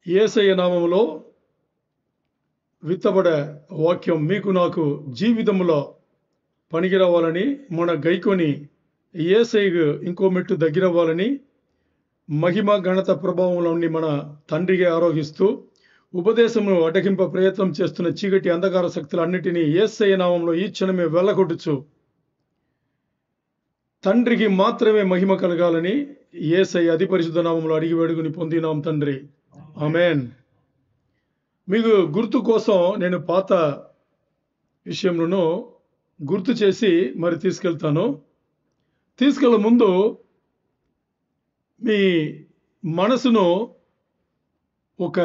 యేసయ్య నామములో విత్తబడే వాక్యం మీకు నాకు జీవితంలో పనికిరావాలని, మన గైకొని యేసయ్యకు ఇంకో మెట్టు దగ్గరవ్వాలని, మహిమ ఘనత ప్రభావంలోని మన తండ్రికి ఆరోహిస్తూ ఉపదేశమును అటకింప ప్రయత్నం చేస్తున్న చీకటి అంధకార శక్తులన్నిటినీ యేసయ్య నామంలో ఈ క్షణమే వెళ్ళగొట్టుచు తండ్రికి మాత్రమే మహిమ కలగాలని యేసయ్య అతి పరిశుద్ధ నామంలో అడిగి వేడుకుని పొందినాం తండ్రి. ఆమేన్. మీకు గుర్తు కోసం నేను పాత విషయంలో గుర్తు చేసి మరి తీసుకెళ్తాను. తీసుకెళ్ళే ముందు మీ మనసును ఒక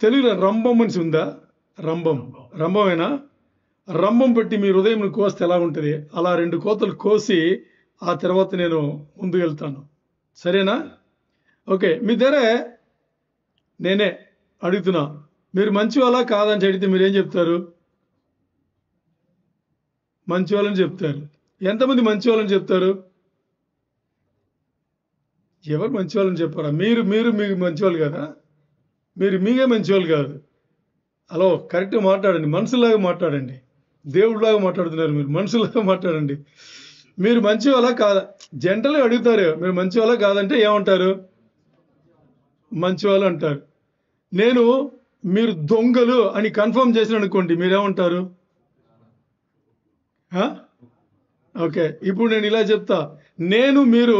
తెలుగులో రంభం మనిషి ఉందా? రంభమేనా? రంభం పెట్టి మీ హృదయం కోస్తే ఎలా ఉంటుంది? అలా 2 కోతలు కోసి ఆ తర్వాత నేను ముందుకు వెళ్తాను. సరేనా? ఓకే. మీ దగ్గర నేనే అడుగుతున్నా, మీరు మంచి వాళ్ళ కాదని అడిగితే మీరేం చెప్తారు? మంచి వాళ్ళని చెప్తారు. ఎంతమంది మంచి వాళ్ళని చెప్తారు? ఎవరు మంచి వాళ్ళని చెప్పారా? మీరు మీకు మంచి వాళ్ళు కదా? మీరు మీకే మంచి వాళ్ళు కాదు. హలో, కరెక్ట్గా మాట్లాడండి. మనుషులాగా మాట్లాడండి. దేవుడిలాగా మాట్లాడుతున్నారు. మీరు మనుషులాగా మాట్లాడండి. మీరు మంచి వాళ్ళ కాదా? జంటలు అడుగుతారు, మీరు మంచి వాళ్ళ కాదంటే ఏమంటారు? మంచి వాళ్ళు అంటారు. నేను మీరు దొంగలు అని కన్ఫర్మ్ చేసిన అనుకోండి, మీరేమంటారు? ఓకే. ఇప్పుడు నేను ఇలా చెప్తా, నేను మీరు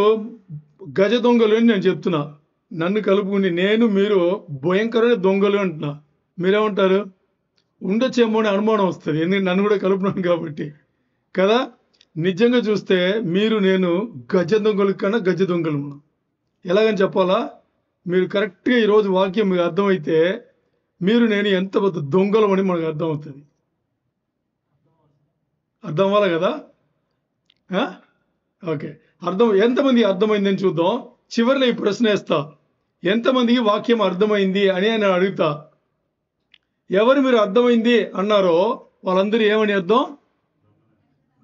గజ దొంగలు అని నేను చెప్తున్నా. నన్ను కలుపుకుని నేను మీరు భయంకరమైన దొంగలు అంటున్నా. మీరేమంటారు? ఉండొచ్చేమో అని అనుమానం వస్తుంది, ఎందుకంటే నన్ను కూడా కలుపున్నాను కాబట్టి కదా. నిజంగా చూస్తే మీరు నేను గజ దొంగల కన్నా గజ దొంగలు. ఎలాగని చెప్పాలా? మీరు కరెక్ట్గా ఈరోజు వాక్యం మీకు అర్థమైతే మీరు నేను ఎంత పెద్ద దొంగలం అని మనకు అర్థమవుతుంది. అర్థం అవ్వాలి కదా? ఓకే. ఎంతమంది అర్థమైందని చూద్దాం. చివరిలో ఈ ప్రశ్న వేస్తా, ఎంతమందికి వాక్యం అర్థమైంది అని నేను అడుగుతా. ఎవరు మీరు అర్థమైంది అన్నారో వాళ్ళందరూ ఏమని అర్థం?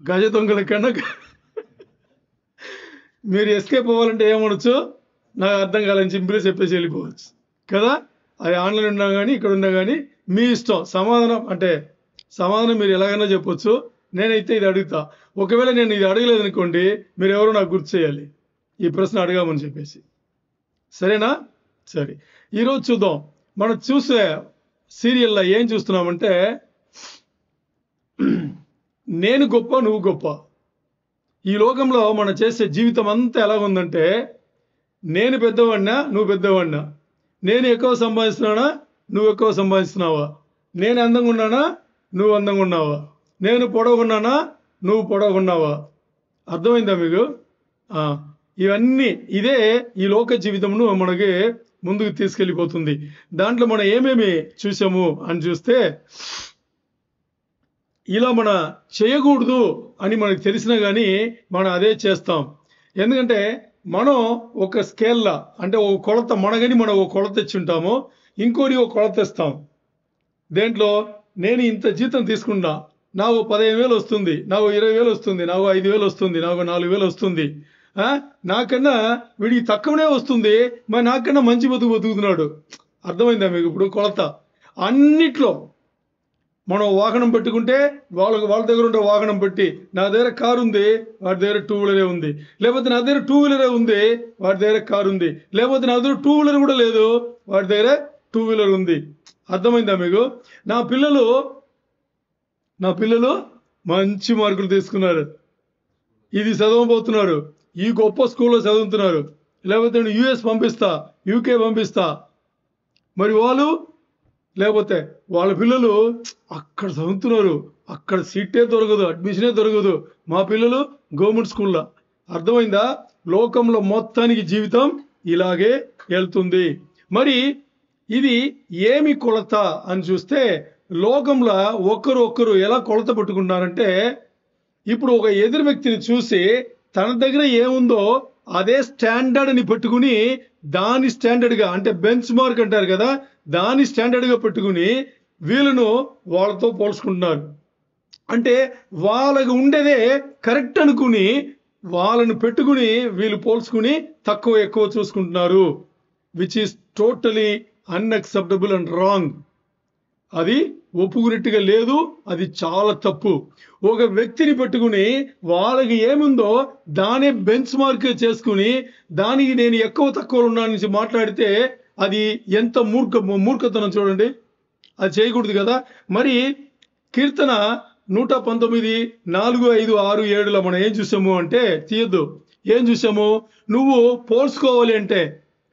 గజ దొంగల కన్నా. మీరు ఎస్కేప్ అవ్వాలంటే ఏమనొచ్చు? నాకు అర్థం కాలని సింపుల్గా చెప్పేసి వెళ్ళిపోవచ్చు కదా. అది ఆన్లైన్ ఉన్నా కానీ ఇక్కడ ఉన్నా కానీ మీ ఇష్టం. సమాధానం మీరు ఎలాగైనా చెప్పొచ్చు. నేనైతే ఇది అడుగుతా. ఒకవేళ నేను ఇది అడగలేదు అనుకోండి, మీరు ఎవరో నాకు గుర్తు చేయాలి ఈ ప్రశ్న అడగామని చెప్పేసి. సరేనా? సరే. ఈరోజు చూద్దాం. మనం చూసే సీరియల్లో ఏం చూస్తున్నామంటే, నేను గొప్ప నువ్వు గొప్ప. ఈ లోకంలో మనం చేసే జీవితం అంతా ఎలాగుందంటే, నేను పెద్దవాడినా నువ్వు పెద్దవాడినా, నేను ఎక్కువ సంపాదిస్తున్నానా నువ్వు ఎక్కువ సంపాదిస్తున్నావా, నేను అందంగా ఉన్నానా నువ్వు అందంగా ఉన్నావా, నేను పొడవుకున్నానా నువ్వు పొడవుకున్నావా. అర్థమైందా మీకు? ఇవన్నీ ఇదే ఈ లోక జీవితంను మనకి ముందుకు తీసుకెళ్ళిపోతుంది. దాంట్లో మనం ఏమేమి చూసాము అని చూస్తే, ఇలా మనం చేయకూడదు అని మనకు తెలిసినా కానీ మనం అదే చేస్తాం. ఎందుకంటే మనం ఒక స్కేల్లా, అంటే ఒక కొలత, మనగని మనం ఒక కొలత తెచ్చి ఉంటాము, ఇంకోటి ఒక కొలత తెస్తాం. దేంట్లో నేను ఇంత జీతం తీసుకున్నా, నాకు 15,000 వస్తుంది, నాకు 20,000 వస్తుంది, నాకు 5,000 వస్తుంది, నాకు 4,000 వస్తుంది, నాకన్నా వీడికి తక్కువనే వస్తుంది, మరి నాకన్నా మంచి బతుకుతున్నాడు. అర్థమైందా మీకు? ఇప్పుడు కొలత అన్నిట్లో మనం వాహనం పెట్టుకుంటే వాళ్ళ దగ్గర ఉండే వాహనం పెట్టి, నా దగ్గర కారు ఉంది వాడి దగ్గర 2 వీలరే ఉంది, లేకపోతే నా దగ్గర 2 వీలరే ఉంది వాడి దగ్గర కారు ఉంది, లేకపోతే నా దగ్గర 2 వీలర్ కూడా లేదు వాడి దగ్గర 2 వీలర్ ఉంది. అర్థమైందా మీకు? నా పిల్లలు మంచి మార్కులు తీసుకున్నారు, ఇది చదవబోతున్నారు, ఈ గొప్ప స్కూల్లో చదువుతున్నారు, లేకపోతే నేను యూఎస్ పంపిస్తా, యూకే పంపిస్తా. మరి వాళ్ళు, లేకపోతే వాళ్ళ పిల్లలు అక్కడ చదువుతున్నారు, అక్కడ సీటే దొరకదు, అడ్మిషనే దొరకదు, మా పిల్లలు గవర్నమెంట్ స్కూల్లో. అర్థమైందా? లోకంలో మొత్తానికి జీవితం ఇలాగే వెళ్తుంది. మరి ఇది ఏమి కొలత అని చూస్తే, లోకంలో ఒక్కరు ఎలా కొలత పెట్టుకుంటున్నారంటే, ఇప్పుడు ఒక ఎదురు వ్యక్తిని చూసి తన దగ్గర ఏముందో అదే స్టాండర్డ్ని పెట్టుకుని, దాని స్టాండర్డ్గా, అంటే బెంచ్ మార్క్ అంటారు కదా, దాని స్టాండర్డ్గా పెట్టుకుని వీళ్ళను వాళ్ళతో పోల్చుకుంటున్నారు. అంటే వాళ్ళకి ఉండేదే కరెక్ట్ అనుకుని వాళ్ళను పెట్టుకుని వీళ్ళు పోల్చుకుని తక్కువ ఎక్కువ చూసుకుంటున్నారు. Which is totally unacceptable and wrong. అది ఒప్పుకున్నట్టుగా లేదు, అది చాలా తప్పు. ఒక వ్యక్తిని పెట్టుకుని వాళ్ళకి ఏముందో దానే బెంచ్ మార్క్ చేసుకుని దానికి నేను ఎక్కువ తక్కువ ఉన్నాను మాట్లాడితే అది ఎంత మూర్ఖతనం చూడండి. అది చేయకూడదు కదా. మరి కీర్తన 119 4, 5, 6, 7లో మనం ఏం చూసాము అంటే, తీయద్దు, ఏం చూసాము, నువ్వు పోల్చుకోవాలి అంటే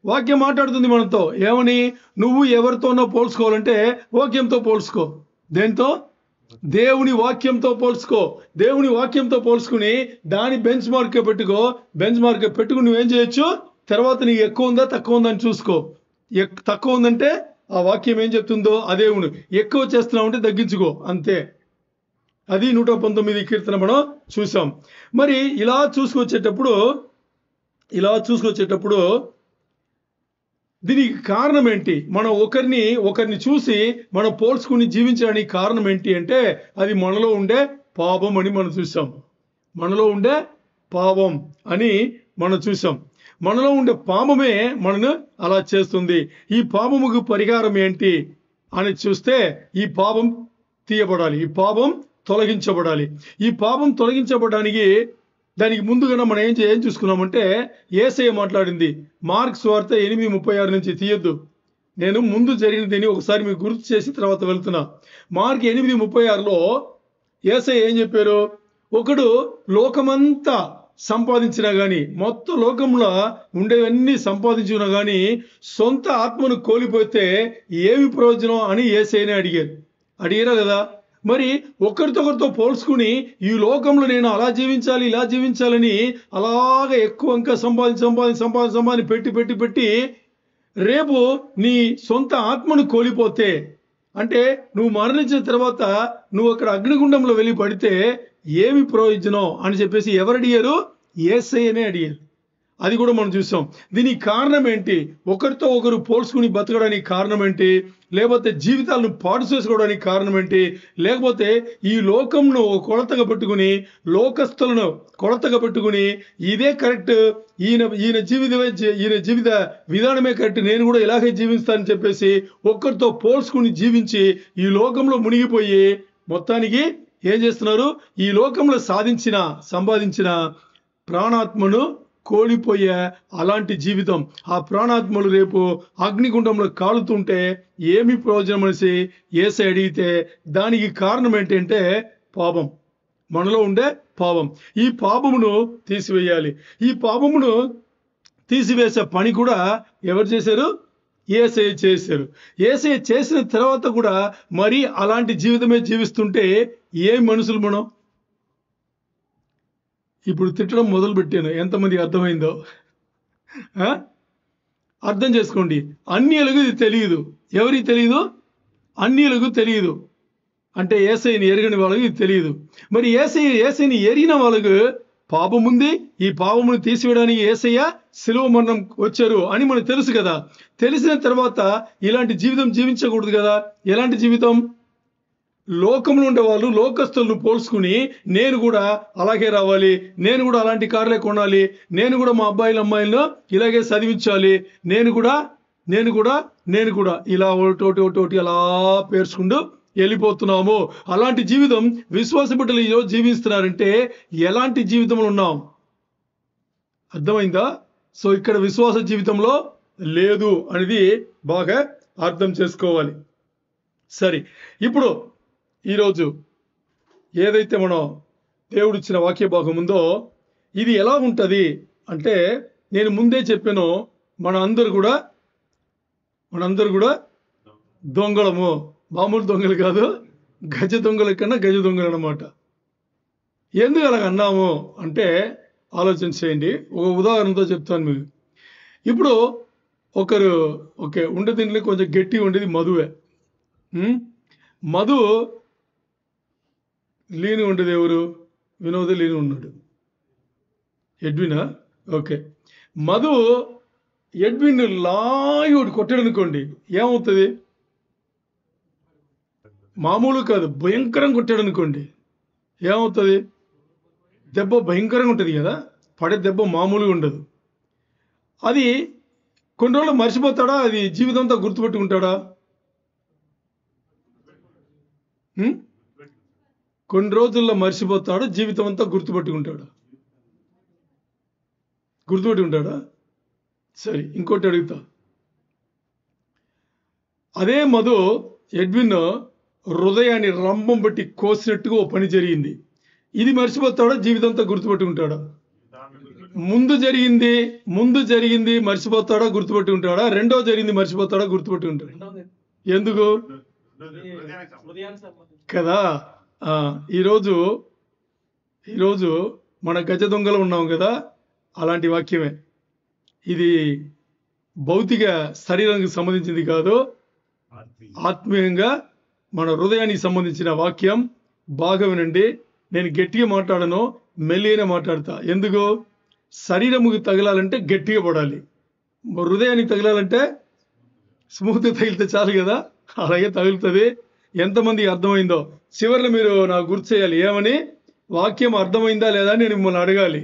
వాక్యం మాట్లాడుతుంది మనతో ఏమని, నువ్వు ఎవరితోనో పోల్చుకోవాలంటే వాక్యంతో పోల్చుకో. దేంతో? దేవుని వాక్యంతో పోల్చుకో. దేవుని వాక్యంతో పోల్చుకుని దాని బెంచ్ మార్క్ పెట్టుకో. బెంచ్ మార్క్ పెట్టుకుని నువ్వేం చేయొచ్చు, తర్వాత నీకు ఎక్కువ ఉందా తక్కువ ఉందా అని చూసుకో. తక్కువ ఉందంటే ఆ వాక్యం ఏం చెప్తుందో అదే ఉండు, ఎక్కువ చేస్తున్నావు అంటే తగ్గించుకో, అంతే. అది 119 కీర్తన మనం చూసాం. మరి ఇలా చూసుకొచ్చేటప్పుడు దీనికి కారణం ఏంటి? మనం ఒకరిని చూసి మనం పోల్చుకుని జీవించడానికి కారణం ఏంటి అంటే, అది మనలో ఉండే పాపం అని మనం చూసాం. మనలో ఉండే పాపం అని మనం చూసాం. మనలో ఉండే పాపమే మనను అలా చేస్తుంది. ఈ పాపముకు పరిహారం ఏంటి అని చూస్తే, ఈ పాపం తీయబడాలి, ఈ పాపం తొలగించబడాలి. ఈ పాపం తొలగించబడడానికి దానికి ముందుగా మనం ఏం చూసుకున్నామంటే, యేసయ్య మాట్లాడింది మార్క్స్ వార్త 8:36 నుంచి. తీయొద్దు, నేను ముందు జరిగినది ఒకసారి మీకు గుర్తు చేసి తర్వాత వెళ్తున్నా. మార్క్ 8:36లో యేసయ్య ఏం చెప్పారు, ఒకడు లోకమంతా సంపాదించినా గాని, మొత్తం లోకంలో ఉండేవన్నీ సంపాదించినా గాని సొంత ఆత్మను కోల్పోతే ఏమి ప్రయోజనం అని యేసయ్యనే అడిగారా లేదా? మరి ఒకరితో పోల్చుకుని ఈ లోకంలో నేను అలా జీవించాలి ఇలా జీవించాలని అలాగ ఎక్కువ ఇంకా సంపాదించి పెట్టి రేపు నీ సొంత ఆత్మను కోల్పోతే, అంటే నువ్వు మరణించిన తర్వాత నువ్వు అక్కడ అగ్నిగుండంలో వెళ్ళి పడితే ఏమి ప్రయోజనం అని చెప్పేసి ఎవరు అడిగారు? యేసయ్యనే అడిగారు. అది కూడా మనం చూసాం. దీనికి కారణం ఏంటి? ఒకరితో ఒకరు పోల్చుకుని బతకడానికి కారణం ఏంటి? లేకపోతే జీవితాలను పాడు చేసుకోవడానికి కారణం ఏంటి? లేకపోతే ఈ లోకంను కొలతగా పెట్టుకుని, లోకస్తులను కొలతగా పెట్టుకుని ఇదే కరెక్ట్, ఈయన జీవిత విధానమే కరెక్ట్, నేను కూడా ఇలాగే జీవిస్తానని చెప్పేసి ఒక్కరితో పోల్చుకుని జీవించి ఈ లోకంలో మునిగిపోయి మొత్తానికి ఏం చేస్తున్నారు? ఈ లోకంలో సంపాదించిన ప్రాణాత్మను కోల్పోయే అలాంటి జీవితం. ఆ ప్రాణాత్మలు రేపు అగ్నిగుండంలో కాలుతుంటే ఏమి ప్రయోజనం అనేసి యేసయ్య అడిగితే దానికి కారణం ఏంటంటే పాపం, మనలో ఉండే పాపం. ఈ పాపమును తీసివేయాలి. ఈ పాపమును తీసివేసే పని కూడా ఎవరు చేశారు? యేసయ్య చేశారు. యేసయ్య చేసిన తర్వాత కూడా మరి అలాంటి జీవితమే జీవిస్తుంటే ఏం మనుషులు మనం? ఇప్పుడు తిట్టడం మొదలు పెట్టాను, ఎంతమందికి అర్థమైందో అర్థం చేసుకోండి. అన్యులకు ఇది తెలియదు. ఎవరికి తెలియదు? అన్యులకు తెలియదు. అంటే యేసయ్యని ఎరగని వాళ్ళకి ఇది తెలియదు. మరి యేసయ్యని ఎరిగిన వాళ్ళకు పాపం ఉంది, ఈ పాపమును తీసివేయడానికి యేసయ్య శిలువ మరణం వచ్చారు అని మనకు తెలుసు కదా. తెలిసిన తర్వాత ఇలాంటి జీవితం జీవించకూడదు కదా. ఎలాంటి జీవితం? లోకంలో ఉండే వాళ్ళు లోకస్తులను పోల్చుకుని నేను కూడా అలాగే రావాలి, నేను కూడా అలాంటి కార్లే కొనాలి, నేను కూడా మా అమ్మాయిలను ఇలాగే చదివించాలి, నేను కూడా ఇలా ఒకటి అలా పేర్చుకుంటూ వెళ్ళిపోతున్నాము. అలాంటి జీవితం విశ్వాస బిడ్డలు ఈరోజు జీవిస్తున్నారంటే ఎలాంటి జీవితంలో ఉన్నాం? అర్థమైందా? సో ఇక్కడ విశ్వాస జీవితంలో లేదు అనేది బాగా అర్థం చేసుకోవాలి. సరే, ఇప్పుడు ఈరోజు ఏదైతే మనం దేవుడిచ్చిన వాక్య భాగం ఉందో ఇది ఎలా ఉంటుంది అంటే, నేను ముందే చెప్పాను, మనందరూ కూడా దొంగలము. మామూలు దొంగలు కాదు, గజ దొంగల కన్నా గజ దొంగలు అన్నమాట. ఎందుకు అలాగ అన్నాము అంటే ఆలోచన చేయండి. ఒక ఉదాహరణతో చెప్తాను మీకు. ఇప్పుడు ఉండే దీంట్లో కొంచెం గట్టి ఉండేది మధువే. మధు లీని ఉండేది ఎవరు? వినోద్ లీని ఉన్నాడు. ఎడ్వినా? ఓకే. మధు ఎడ్విన్ లాగి ఒకటి కొట్టాడు అనుకోండి, ఏమవుతుంది? మామూలు కాదు, భయంకరంగా కొట్టాడు అనుకోండి, ఏమవుతుంది? దెబ్బ భయంకరంగా ఉంటుంది కదా, పడే దెబ్బ మామూలుగా ఉండదు. అది కొన్ని రోజులు మర్చిపోతాడా? అది జీవితంతో గుర్తుపెట్టుకుంటాడా? కొన్ని రోజుల్లో మర్చిపోతాడు, జీవితం అంతా గుర్తుపెట్టుకుంటాడా? గుర్తుపెట్టుకుంటాడా? సరే, ఇంకోటి అడుగుతా. అదే మధు ఎడ్విన్ హృదయాన్ని రంభం బట్టి కోసినట్టుగా ఓ పని జరిగింది. ఇది మర్చిపోతాడా? జీవితంతో గుర్తుపెట్టుకుంటాడా? ముందు జరిగింది మర్చిపోతాడా? గుర్తుపెట్టుకుంటాడా? రెండో జరిగింది మర్చిపోతాడా? గుర్తుపెట్టుకుంటాడా? ఎందుకు కదా? ఈరోజు మన గజ దొంగలు ఉన్నాం కదా, అలాంటి వాక్యమే ఇది. భౌతిక శరీరానికి సంబంధించింది కాదు, ఆత్మీయంగా మన హృదయానికి సంబంధించిన వాక్యం. బాగా వినండి. నేను గట్టిగా మాట్లాడను, మెల్లిగానే మాట్లాడతా. ఎందుకు? శరీరముకి తగలాలంటే గట్టిగా పడాలి, హృదయానికి తగలాలంటే స్మూత్గా తగిలితే చాలు కదా. అలాగే తగులుతుంది. ఎంతమందికి అర్థమైందో చివరిలో మీరు నాకు గుర్తు చేయాలి. ఏమని? వాక్యం అర్థమైందా లేదా అని నేను మిమ్మల్ని అడగాలి.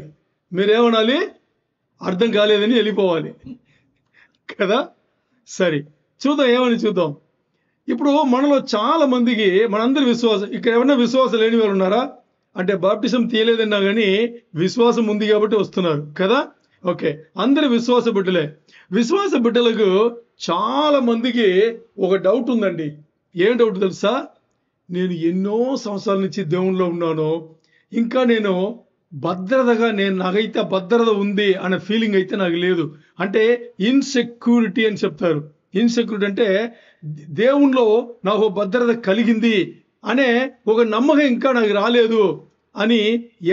మీరేమనాలి? అర్థం కాలేదని వెళ్ళిపోవాలి కదా. సరే, చూద్దాం. ఏమని చూద్దాం. ఇప్పుడు మనలో చాలా మందికి, మనందరి విశ్వాసం, ఇక్కడ ఏమన్నా విశ్వాసం లేని వారు ఉన్నారా? అంటే బాప్టిజం తీయలేదన్నా కానీ విశ్వాసం ఉంది కాబట్టి వస్తున్నారు కదా. ఓకే, అందరి విశ్వాస బిడ్డలే. విశ్వాస బిడ్డలకు చాలా మందికి ఒక డౌట్ ఉందండి. ఏం డౌట్ తెలుసా? నేను ఎన్నో సంవత్సరాల నుంచి దేవుణ్ణిలో ఉన్నాను, ఇంకా నేను భద్రతగా, నాకైతే భద్రత ఉంది అనే ఫీలింగ్ అయితే నాకు లేదు. అంటే ఇన్సెక్యూరిటీ అని చెప్తారు. ఇన్సెక్యూరిటీ అంటే దేవుణ్ణిలో నాకు భద్రత కలిగింది అనే ఒక నమ్మకం ఇంకా నాకు రాలేదు అని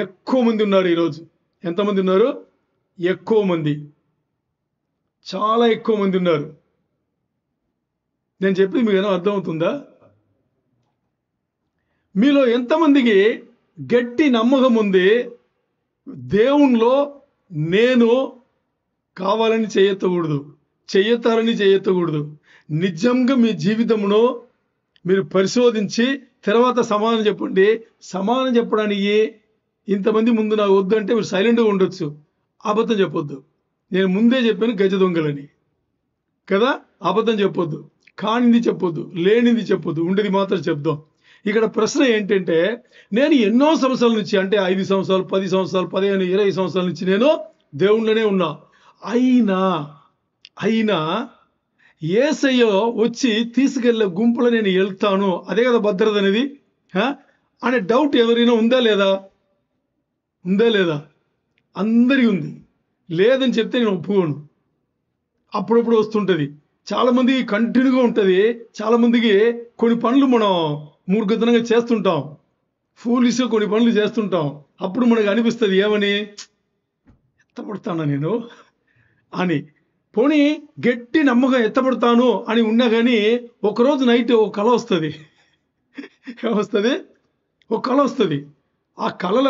ఎక్కువ మంది ఉన్నారు ఈరోజు. ఎంతమంది ఉన్నారు? ఎక్కువ మంది, చాలా ఎక్కువ మంది ఉన్నారు. నేను చెప్పింది మీకు ఏమో అర్థమవుతుందా? మీలో ఎంతమందికి గట్టి నమ్మకం ఉంది, దేవుణ్ణిలో నేను కావాలని చేయెత్తకూడదు, చెయ్యతారని చేయెత్తకూడదు? నిజంగా మీ జీవితంలో మీరు పరిశోధించి తర్వాత సమాధానం చెప్పండి. సమాధానం చెప్పడానికి ఇంతమంది ముందు నాకు వద్దు అంటే మీరు సైలెంట్గా ఉండొచ్చు, అబద్ధం చెప్పొద్దు. నేను ముందే చెప్పాను గజ దొంగలని కదా. అబద్ధం చెప్పొద్దు, కానిది చెప్పొద్దు, లేనిది చెప్పొద్దు, ఉండేది మాత్రం చెప్దాం. ఇక్కడ ప్రశ్న ఏంటంటే, నేను ఎన్నో సంవత్సరాల నుంచి, అంటే 5 సంవత్సరాలు, 10 సంవత్సరాలు, 15, 20 సంవత్సరాల నుంచి నేను దేవుళ్ళనే ఉన్నా. అయినా యేసయ్య వచ్చి తీసుకెళ్లే గుంపులో నేను వెళ్తాను, అదే కదా భద్రత అనేది అనే డౌట్ ఎవరైనా ఉందా లేదా? ఉందా లేదా? అందరికీ ఉంది. లేదని చెప్తే నేను ఒప్పుకోను. అప్పుడప్పుడు వస్తుంటుంది. చాలా మందికి కంటిన్యూగా ఉంటుంది. చాలా మందికి కొన్ని పనులు మనం మూర్ఖతనంగా చేస్తుంటాం, ఫూలిష్గా కొన్ని పనులు చేస్తుంటాం. అప్పుడు మనకు అనిపిస్తుంది, ఏమని? ఎత్తపడతానా నేను అని. పోనీ గట్టి నమ్మకం ఎత్తపడతాను అని ఉన్నా కానీ ఒకరోజు నైట్ ఒక కళ వస్తుంది. ఏమొస్తుంది? ఒక కళ వస్తుంది. ఆ కళల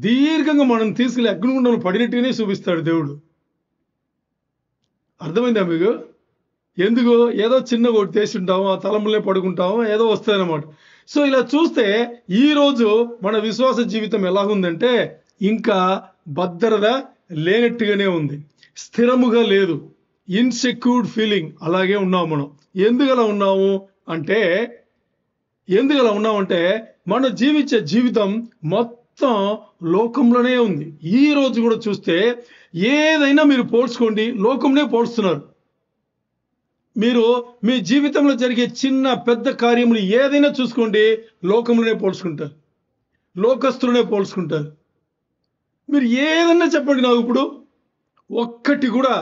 దీర్ఘంగా మనం తీసుకెళ్ళి అగ్నిగుండంలో పడినట్టుగానే చూపిస్తాడు దేవుడు. అర్థమైందా మీకు? ఎందుకు? ఏదో చిన్న ఒకటి చేసి ఉంటాము, ఆ తలంపులే పడుకుంటాము, ఏదో వస్తాయన్నమాట. సో ఇలా చూస్తే ఈరోజు మన విశ్వాస జీవితం ఎలాగుందంటే ఇంకా భద్రత లేనట్టుగానే ఉంది, స్థిరముగా లేదు, ఇన్సెక్యూర్డ్ ఫీలింగ్. అలాగే ఉన్నాము మనం. ఎందుకు అలా ఉన్నామంటే మన జీవించే జీవితం మొత్తం లోకంలోనే ఉంది. ఈ రోజు కూడా చూస్తే ఏదైనా మీరు పోల్చుకోండి, లోకంనే పోల్స్తున్నారు. మీరు మీ జీవితంలో జరిగే చిన్న పెద్ద కార్యములు ఏదైనా చూసుకోండి, లోకంలోనే పోల్చుకుంటారు, లోకస్తులనే పోల్చుకుంటారు. మీరు ఏదన్నా చెప్పండి నాకు, ఇప్పుడు ఒక్కటి కూడా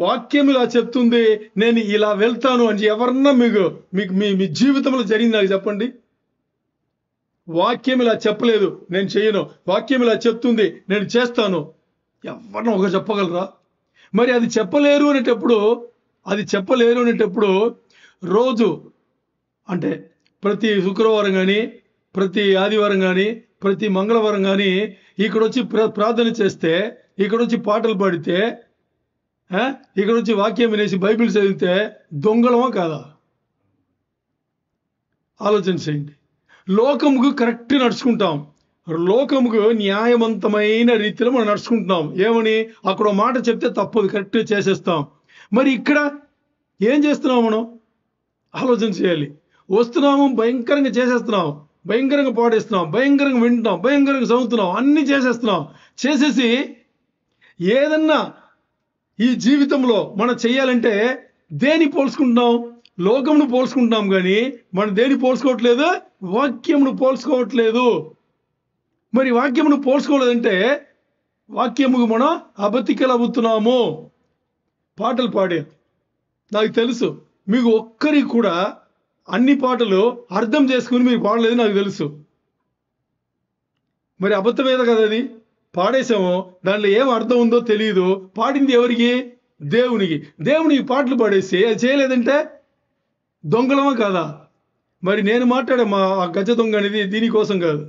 వాక్యం ఇలా చెప్తుంది నేను ఇలా వెళ్తాను అని ఎవరన్నా మీకు మీ జీవితంలో జరిగింది నాకు చెప్పండి. వాక్యం ఇలా చెప్పలేదు నేను చేయను, వాక్యం ఇలా చెప్తుంది నేను చేస్తాను, ఎవరన్నా ఒక చెప్పగలరా? మరి అది చెప్పలేరు అనేటప్పుడు రోజు, అంటే ప్రతి శుక్రవారం కానీ, ప్రతి ఆదివారం కానీ, ప్రతి మంగళవారం కానీ ఇక్కడ వచ్చి ప్రార్థన చేస్తే, ఇక్కడ వచ్చి పాటలు పాడితే, ఇక్కడ వచ్చి వాక్యం వినేసి బైబిల్ చదివితే దొంగలమా కాదా? ఆలోచన చేయండి. లోకముకు కరెక్ట్ నడుచుకుంటాం, లోకముకు న్యాయవంతమైన రీతిలో మనం నడుచుకుంటున్నాం. ఏమని? అక్కడ మాట చెప్తే తప్పదు, కరెక్ట్గా చేసేస్తాం. మరి ఇక్కడ ఏం చేస్తున్నాం మనం? ఆలోచన చేయాలి. వస్తున్నాము, భయంకరంగా చేసేస్తున్నాం, భయంకరంగా పాడేస్తున్నాం, భయంకరంగా వింటున్నాం, భయంకరంగా చదువుతున్నాం, అన్నీ చేసేస్తున్నాం. చేసేసి ఏదన్నా ఈ జీవితంలో మనం చేయాలంటే దేని పోల్చుకుంటున్నాం? లోకమును పోల్చుకుంటున్నాం, కానీ మనం దేని పోల్చుకోవట్లేదు? వాక్యమును పోల్చుకోవట్లేదు. మరి వాక్యమును పోల్చుకోలేదంటే వాక్యముకు మనం అబద్ధికులవుతున్నాము. పాటలు పాడే నాకు తెలుసు, మీకు ఒక్కరికి కూడా అన్ని పాటలు అర్థం చేసుకుని మీరు పాడలేదు నాకు తెలుసు. మరి అబద్ధమేద కదా అది. పాడేసాము, దాంట్లో ఏం అర్థం ఉందో తెలియదు. పాడింది ఎవరికి? దేవునికి. దేవునికి పాటలు పాడేసి అది చేయలేదంటే దొంగలమా కాదా? మరి నేను మాట్లాడే మా ఆ గజ దొంగ అనేది దీనికోసం కాదు,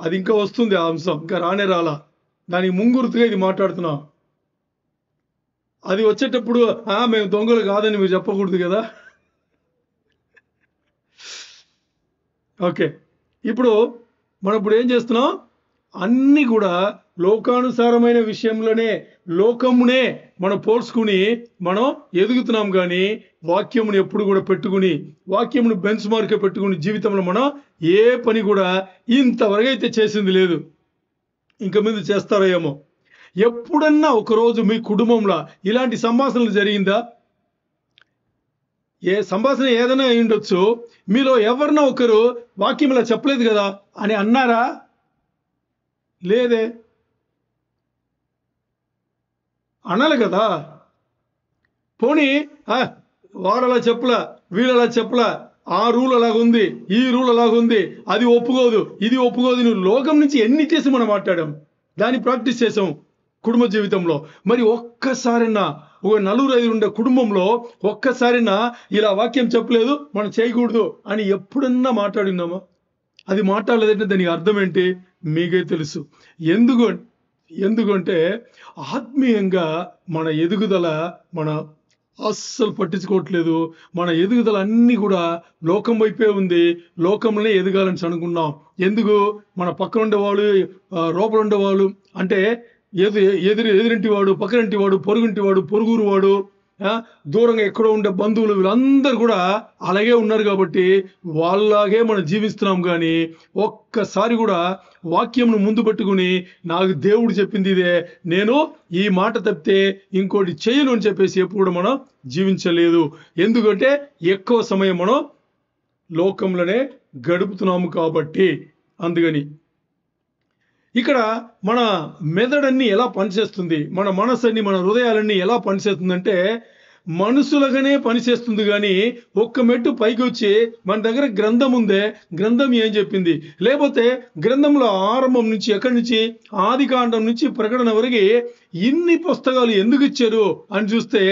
అది ఇంకా వస్తుంది. ఆ అంశం ఇంకా రానే రాలా, దానికి ముంగుర్తుగా ఇది మాట్లాడుతున్నాం. అది వచ్చేటప్పుడు మేము దొంగలు కాదని మీరు చెప్పకూడదు కదా. ఓకే, ఇప్పుడు మనం ఏం చేస్తున్నాం? అన్నీ కూడా లోకానుసారమైన విషయంలోనే, లోకమునే మనం పోల్చుకుని మనం ఎదుగుతున్నాం, కానీ వాక్యమును ఎప్పుడు కూడా పెట్టుకుని, వాక్యమును బెంచ్ మార్క్ పెట్టుకుని జీవితంలో మనం ఏ పని కూడా ఇంతవరకు అయితే చేసింది లేదు. ఇంక మీద చేస్తారో ఏమో. ఎప్పుడన్నా ఒకరోజు మీ కుటుంబంలో ఇలాంటి సంభాషణలు జరిగిందా? ఏ సంభాషణ ఏదైనా అయి ఉండొచ్చు, మీలో ఎవరినో ఒకరు వాక్యం ఇలా చెప్పలేదు కదా అని అన్నారా? లేదే. అనాలి కదా. పోనీ వాడలా చెప్పలా, వీళ్ళలా చెప్పలా, ఆ రూల్ అలాగుంది, ఈ రూల్ అలాగుంది, అది ఒప్పుకోదు, ఇది ఒప్పుకోదు. నువ్వు లోకం నుంచి ఎన్ని చేసి మనం మాట్లాడాం, దాన్ని ప్రాక్టీస్ చేసాం కుటుంబ జీవితంలో. మరి ఒక్కసారైనా ఒక 4-5 ఉండే కుటుంబంలో ఒక్కసారైనా ఇలా వాక్యం చెప్పలేదు, మనం చేయకూడదు అని ఎప్పుడన్నా మాట్లాడినామా? అది మాట్లాడలేదంటే దానికి అర్థం ఏంటి మీకే తెలుసు. ఎందుకంటే ఆత్మీయంగా మన ఎదుగుదల మన అస్సలు పట్టించుకోవట్లేదు. మన ఎదుగుదల అన్నీ కూడా లోకం వైపే ఉంది. లోకంలోనే ఎదగాలని అనుకున్నాం. ఎందుకు? మన పక్కన ఉండేవాళ్ళు, లోపల ఉండేవాళ్ళు, అంటే ఎదురింటి వాడు, పక్కనింటి వాడు, పొరుగుంటి వాడు, పొరుగురు వాడు, దూరంగా ఎక్కడో ఉండే బంధువులు, వీళ్ళందరూ కూడా అలాగే ఉన్నారు. కాబట్టి వాళ్ళలాగే మనం జీవిస్తున్నాం. కానీ ఒక్కసారి కూడా వాక్యంను ముందు పెట్టుకుని నాకు దేవుడు చెప్పింది ఇదే, నేను ఈ మాట తప్పితే ఇంకోటి చేయను అని చెప్పేసి ఎప్పుడు కూడా మనం జీవించలేదు. ఎందుకంటే ఎక్కువ సమయం మనం లోకంలోనే గడుపుతున్నాము కాబట్టి. అందుకని ఇక్కడ మన మెదడన్ని ఎలా పనిచేస్తుంది, మన మనసన్ని, మన హృదయాలన్నీ ఎలా పనిచేస్తుందంటే మనుషులుగానే పనిచేస్తుంది. కానీ ఒక్క మెట్టు పైకి వచ్చి మన దగ్గర గ్రంథం ఉందే, గ్రంథం ఏం చెప్పింది, లేకపోతే గ్రంథంలో ఆరంభం నుంచి, ఎక్కడి నుంచి, ఆది కాండం నుంచి ప్రకటన వరకు ఇన్ని పుస్తకాలు ఎందుకు ఇచ్చారు అని చూస్తే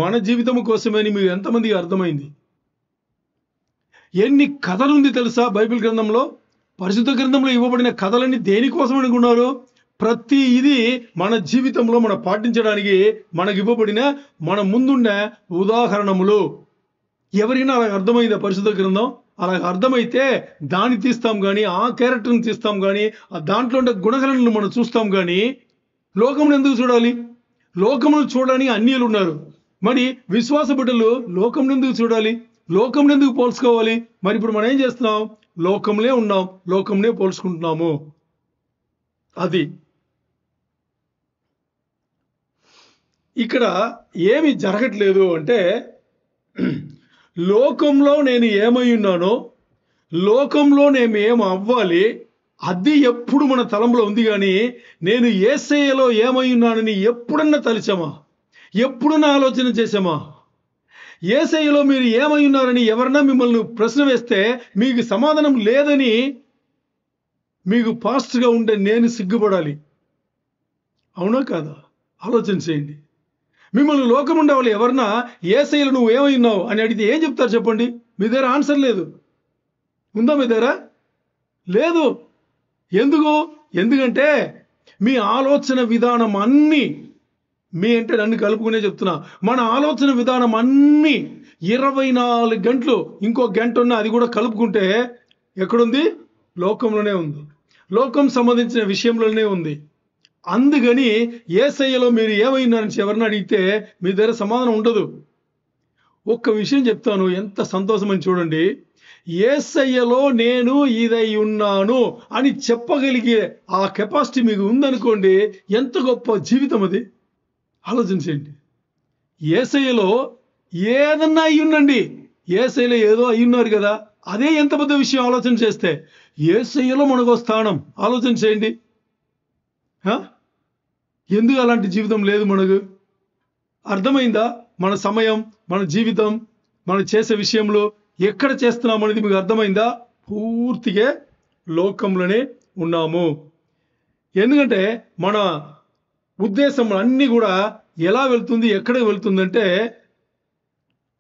మన జీవితం కోసమని మీకు ఎంతమందికి అర్థమైంది? ఎన్ని కథలుంది తెలుసా బైబిల్ గ్రంథంలో? పరిశుద్ధ గ్రంథంలో ఇవ్వబడిన కథలన్నీ దేనికోసం అనుకున్నారు? ప్రతి ఇది మన జీవితంలో మనం పాటించడానికి మనకు ఇవ్వబడిన మన ముందుండే ఉదాహరణములు. ఎవరైనా అలా అర్థమైందా పరిశుద్ధ గ్రంథం? అలా అర్థమైతే దాన్ని తీస్తాం, కానీ ఆ క్యారెక్టర్ని తీస్తాం, కానీ దాంట్లో ఉండే గుణగణాలను మనం చూస్తాం. కానీ లోకమును ఎందుకు చూడాలి? లోకమును చూడడానికి అన్యులు ఉన్నారు. మరి విశ్వాస బిడ్డలు లోకమును ఎందుకు చూడాలి? లోకమును ఎందుకు పోల్చుకోవాలి? మరి ఇప్పుడు మనం ఏం చేస్తున్నాం? లోకంలో ఉన్నాం, లోకంలో పోల్చుకుంటున్నాము. అది ఇక్కడ ఏమి జరగట్లేదు అంటే, లోకంలో నేను ఏమై ఉన్నానో, లోకంలో నేను ఏం అవ్వాలి, అది ఎప్పుడు మన తలంలో ఉంది. కానీ నేను యేసయ్యలో ఏమై ఉన్నానని ఎప్పుడన్నా తలిచామా? ఎప్పుడన్నా ఆలోచన చేసామా? యేసయ్యలో మీరు ఏమై ఉన్నారని ఎవరన్నా మిమ్మల్ని ప్రశ్న వేస్తే మీకు సమాధానం లేదని మీకు పాస్ట్గా ఉండే నేను సిగ్గుపడాలి. అవునా కాదా? ఆలోచన చేయండి. మిమ్మల్ని లోకం ఉండే వాళ్ళు ఎవరన్నా యేసయ్యలో నువ్వు ఏమై ఉన్నావు అని అడిగితే ఏం చెప్తారు చెప్పండి? మీ దగ్గర ఆన్సర్ లేదు. ఉందా మీ దగ్గర? లేదు. ఎందుకంటే మీ ఆలోచన విధానం అన్నీ, మీ అంటే నన్ను కలుపుకునే చెప్తున్నా, మన ఆలోచన విధానం అన్నీ 24 గంటలు, ఇంకో గంట ఉన్న అది కూడా కలుపుకుంటే ఎక్కడుంది? లోకంలోనే ఉంది. లోకం సంబంధించిన విషయంలోనే ఉంది. అందుకని యేసయ్యలో మీరు ఏమైనారని ఎవరిని అడిగితే మీ దగ్గర సమాధానం ఉండదు. ఒక్క విషయం చెప్తాను, ఎంత సంతోషమని చూడండి. యేసయ్యలో నేను ఇదై ఉన్నాను అని చెప్పగలిగే ఆ కెపాసిటీ మీకు ఉందనుకోండి, ఎంత గొప్ప జీవితం అది. ఆలోచించండి. యేసయ్యలో ఏదన్నా అయ్యుండండి, యేసయ్యలో ఏదో అయ్యున్నారు కదా, అదే ఎంత పెద్ద విషయం ఆలోచన చేస్తే. యేసయ్యలో మనకు స్థానం. ఆలోచన చేయండి. ఎందుకు అలాంటి జీవితం లేదు మనకు? అర్థమైందా? మన సమయం, మన జీవితం, మనం చేసే విషయంలో ఎక్కడ చేస్తున్నాం అనేది మీకు అర్థమైందా? పూర్తిగా లోకంలోనే ఉన్నాము. ఎందుకంటే మన ఉద్దేశం అన్నీ కూడా ఎలా వెళ్తుంది, ఎక్కడికి వెళ్తుందంటే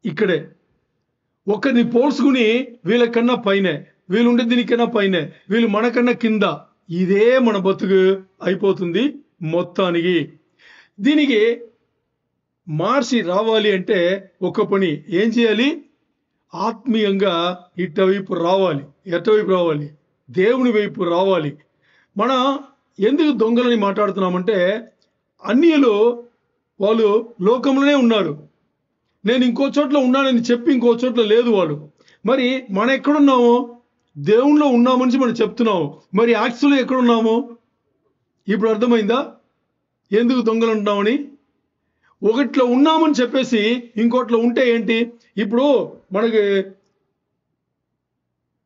ఇక్కడే. ఒకరిని పోల్చుకుని వీళ్ళకన్నా పైనే, వీళ్ళు ఉండే దీనికన్నా పైనే, వీళ్ళు మనకన్నా కింద, ఇదే మన బతుకు అయిపోతుంది మొత్తానికి. దీనికి మార్చి రావాలి అంటే ఒక పని ఏం చేయాలి? ఆత్మీయంగా ఇటువైపు రావాలి. ఎటువైపు రావాలి? దేవుని వైపు రావాలి. మనం ఎందుకు దొంగలని మాట్లాడుతున్నామంటే, అన్యులు వాళ్ళు లోకంలోనే ఉన్నారు. నేను ఇంకో చోట్ల ఉన్నానని చెప్పి ఇంకో చోట్ల లేదు వాళ్ళు. మరి మనం ఎక్కడున్నాము? దేవుణ్ణిలో ఉన్నామని మనం చెప్తున్నాము. మరి యాక్చువల్గా ఎక్కడున్నాము? ఇప్పుడు అర్థమైందా ఎందుకు దొంగలు ఉంటున్నామని? ఒకట్లో ఉన్నామని చెప్పేసి ఇంకోట్లో ఉంటే ఏంటి? ఇప్పుడు మనకి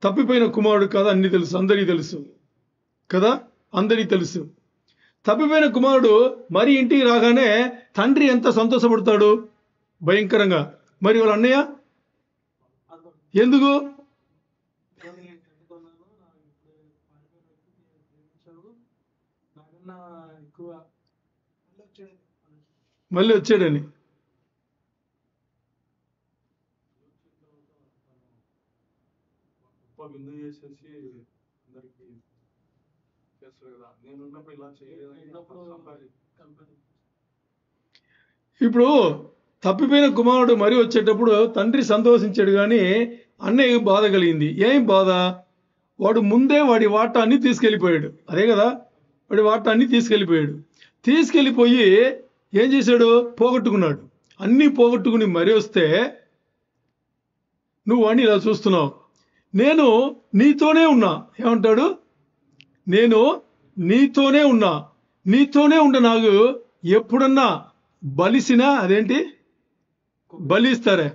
తప్పిపోయిన కుమారుడు కదా, అన్ని తెలుసు, అందరికీ తెలుసు కదా, అందరికీ తెలుసు. తప్పిపోయిన కుమారుడు మరి ఇంటికి రాగానే తండ్రి ఎంత సంతోషపడతాడు? భయంకరంగా. మరి వాళ్ళ అన్నయ్య ఎందుకు? మళ్ళీ వచ్చాడని. ఇప్పుడు తప్పిపోయిన కుమారుడు మరి వచ్చేటప్పుడు తండ్రి సంతోషించాడు, కానీ అన్నయ్య బాధ కలిగింది. ఏం బాధ? వాడు ముందే వాడి వాటాన్ని తీసుకెళ్ళిపోయాడు. అదే కదా, వాడి వాటాన్ని తీసుకెళ్ళిపోయాడు. తీసుకెళ్ళిపోయి ఏం చేశాడు? పోగొట్టుకున్నాడు. అన్నీ పోగొట్టుకుని మరి వస్తే నువ్వు అని ఇలా చూస్తున్నావు. నేను నీతోనే ఉన్నా. ఏమంటాడు? నేను నీతోనే ఉన్నా. నీతోనే ఉండ నాకు ఎప్పుడన్నా బలిసినా అదేంటి బలిస్తారే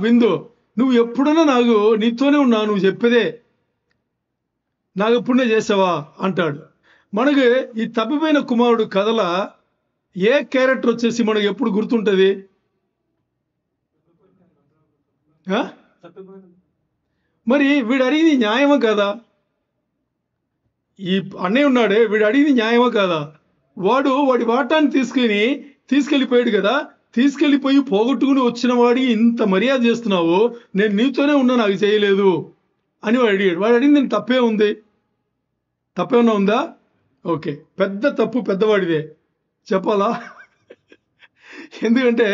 విందు, నువ్వు ఎప్పుడన్నా నాకు నీతోనే ఉన్నా, నువ్వు చెప్పేదే నాకు ఎప్పుడనే చేసావా అంటాడు. మనకి ఈ తప్పిపోయిన కుమారుడు కథల ఏ క్యారెక్టర్ వచ్చేసి మనకు ఎప్పుడు గుర్తుంటుంది? మరి వీడు అడిగింది న్యాయమా కాదా? ఈ అన్నయ్య ఉన్నాడే, వీడు అడిగింది న్యాయమా కాదా? వాడి వాటాన్ని తీసుకెళ్ళిపోయాడు కదా. తీసుకెళ్ళిపోయి పోగొట్టుకుని వచ్చిన వాడికి ఇంత మర్యాద చేస్తున్నావు, నేను నీతోనే ఉన్నా, నాకు చేయలేదు అని వాడు అడిగాడు. వాడు అడిగింది నేను తప్పే ఉంది? తప్పేమన్నా ఉందా? ఓకే, పెద్ద తప్పు పెద్దవాడిదే చెప్పాలా? ఎందుకంటే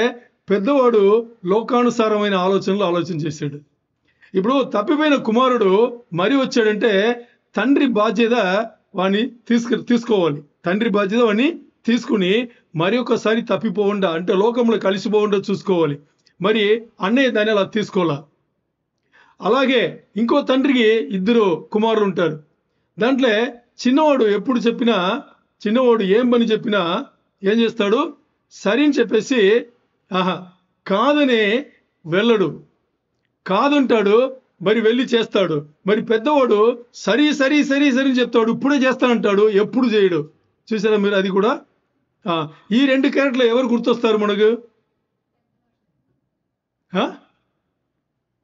పెద్దవాడు లోకానుసారమైన ఆలోచన చేశాడు. ఇప్పుడు తప్పిపోయిన కుమారుడు మరి వచ్చాడంటే తండ్రి బాధ్యత వాడిని తీసుకోవాలి. తండ్రి బాధ్యత వాడిని తీసుకుని మరి ఒకసారి తప్పిపోకుండా, అంటే లోకంలో కలిసిపోకుండా చూసుకోవాలి. మరి అన్నయ్య దాన్ని అలా తీసుకోవాలా. అలాగే ఇంకో తండ్రికి ఇద్దరు కుమారులు ఉంటారు. దాంట్లో చిన్నవాడు ఎప్పుడు చెప్పినా, చిన్నవాడు ఏం పని చెప్పినా ఏం చేస్తాడు? సరి అని చెప్పేసి కాదనే వెళ్ళడు, కాదంటాడు, మరి వెళ్ళి చేస్తాడు. మరి పెద్దవాడు సరి సరి సరి సరి చెప్తాడు, ఇప్పుడే చేస్తానంటాడు, ఎప్పుడు చేయడు. చూసారా మీరు? అది కూడా ఈ రెండు క్యారెక్టర్లు ఎవరు గుర్తొస్తారు మనకు?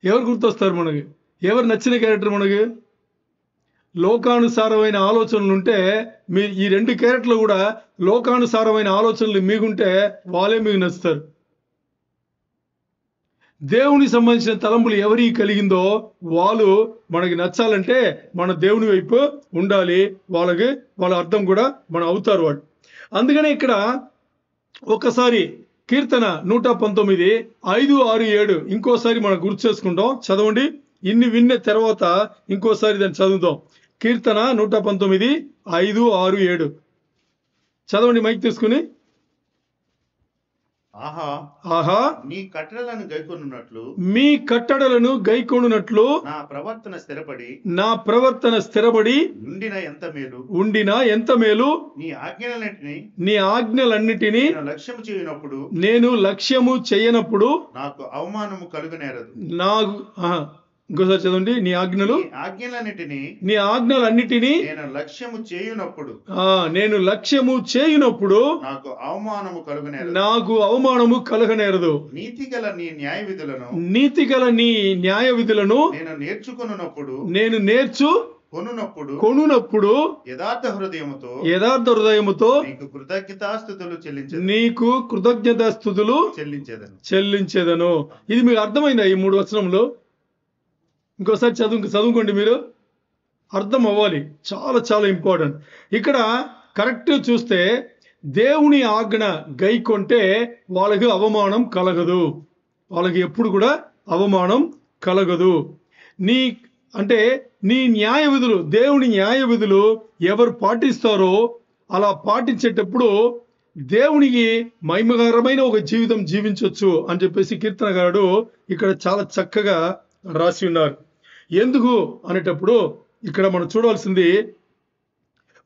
ఎవరు గుర్తొస్తారు మనకి? ఎవరు నచ్చిన క్యారెక్టర్ మనకి? లోకానుసారమైన ఆలోచనలు ఉంటే మీరు ఈ రెండు క్యారెక్టర్లు కూడా లోకానుసారమైన ఆలోచనలు మీకుంటే వాళ్ళే మీకు నచ్చుతారు. దేవునికి సంబంధించిన తలంపులు ఎవరికి కలిగిందో వాళ్ళు మనకి నచ్చాలంటే మన దేవుని వైపు ఉండాలి. వాళ్ళ అర్థం కూడా మనం అవుతారు వాళ్ళు. అందుకనే ఇక్కడ ఒకసారి కీర్తన 119 5, 6, 7 ఇంకోసారి మనం గుర్తు చేసుకుంటాం. చదవండి. ఇన్ని విన్న తర్వాత ఇంకోసారి దాన్ని చదువుతాం. కీర్తన 119 5, 6, 7. చదవండి మైక్ తీసుకుని. ఆహా ఆహా నీ కట్టడలను గైకొనున్నట్లు మీ కట్టడలను గైకొనున్నట్లు నా ప్రవర్తన స్థిరపడి నా ప్రవర్తన స్థిరపడి ఉండిన ఎంత మేలు. ఉండినా ఎంత మేలు. నీ ఆజ్ఞలన్నిటిని నీ ఆజ్ఞలన్నిటినీ నేను లక్ష్యము చేయనప్పుడు నేను లక్ష్యము చేయనప్పుడు నాకు అవమానము కలుగనేరదు. నాకు ఇంకోసారి చదవండి. నీ ఆజ్ఞలు నీ ఆజ్ఞలన్నిటిని నీ ఆజ్ఞలన్నిటినీ నేను లక్ష్యము చేయునప్పుడు నేను లక్ష్యము చేయునప్పుడు నాకు అవమానము కలుగనేరదు. నాకు అవమానము కలగనేరదు. నీతిగల నీ న్యాయ విధులను నీతిగల నీ న్యాయ విధులను నేను నేర్చుకొనున్నప్పుడు నేను కొనునప్పుడు యథార్థ హృదయముతో నీకు కృతజ్ఞతాస్తుతులు నీకు కృతజ్ఞతాస్తుతులు చెల్లించేదను. ఇది మీకు అర్థమైందా ఈ 3 వచనంలో? ఇంకోసారి చదువుకోండి, మీరు అర్థం అవ్వాలి. చాలా చాలా ఇంపార్టెంట్. ఇక్కడ కరెక్ట్ చూస్తే దేవుని ఆజ్ఞ గైకొంటే వాళ్ళకి అవమానం కలగదు. వాళ్ళకి ఎప్పుడు కూడా అవమానం కలగదు. నీ న్యాయ విధులు, దేవుని న్యాయ విధులు ఎవరు పాటిస్తారో అలా పాటించేటప్పుడు దేవునికి మహిమకరమైన ఒక జీవితం జీవించవచ్చు అని చెప్పేసి కీర్తనగారుడు ఇక్కడ చాలా చక్కగా రాసి ఉన్నారు. ఎందుకు అనేటప్పుడు ఇక్కడ మనం చూడాల్సింది,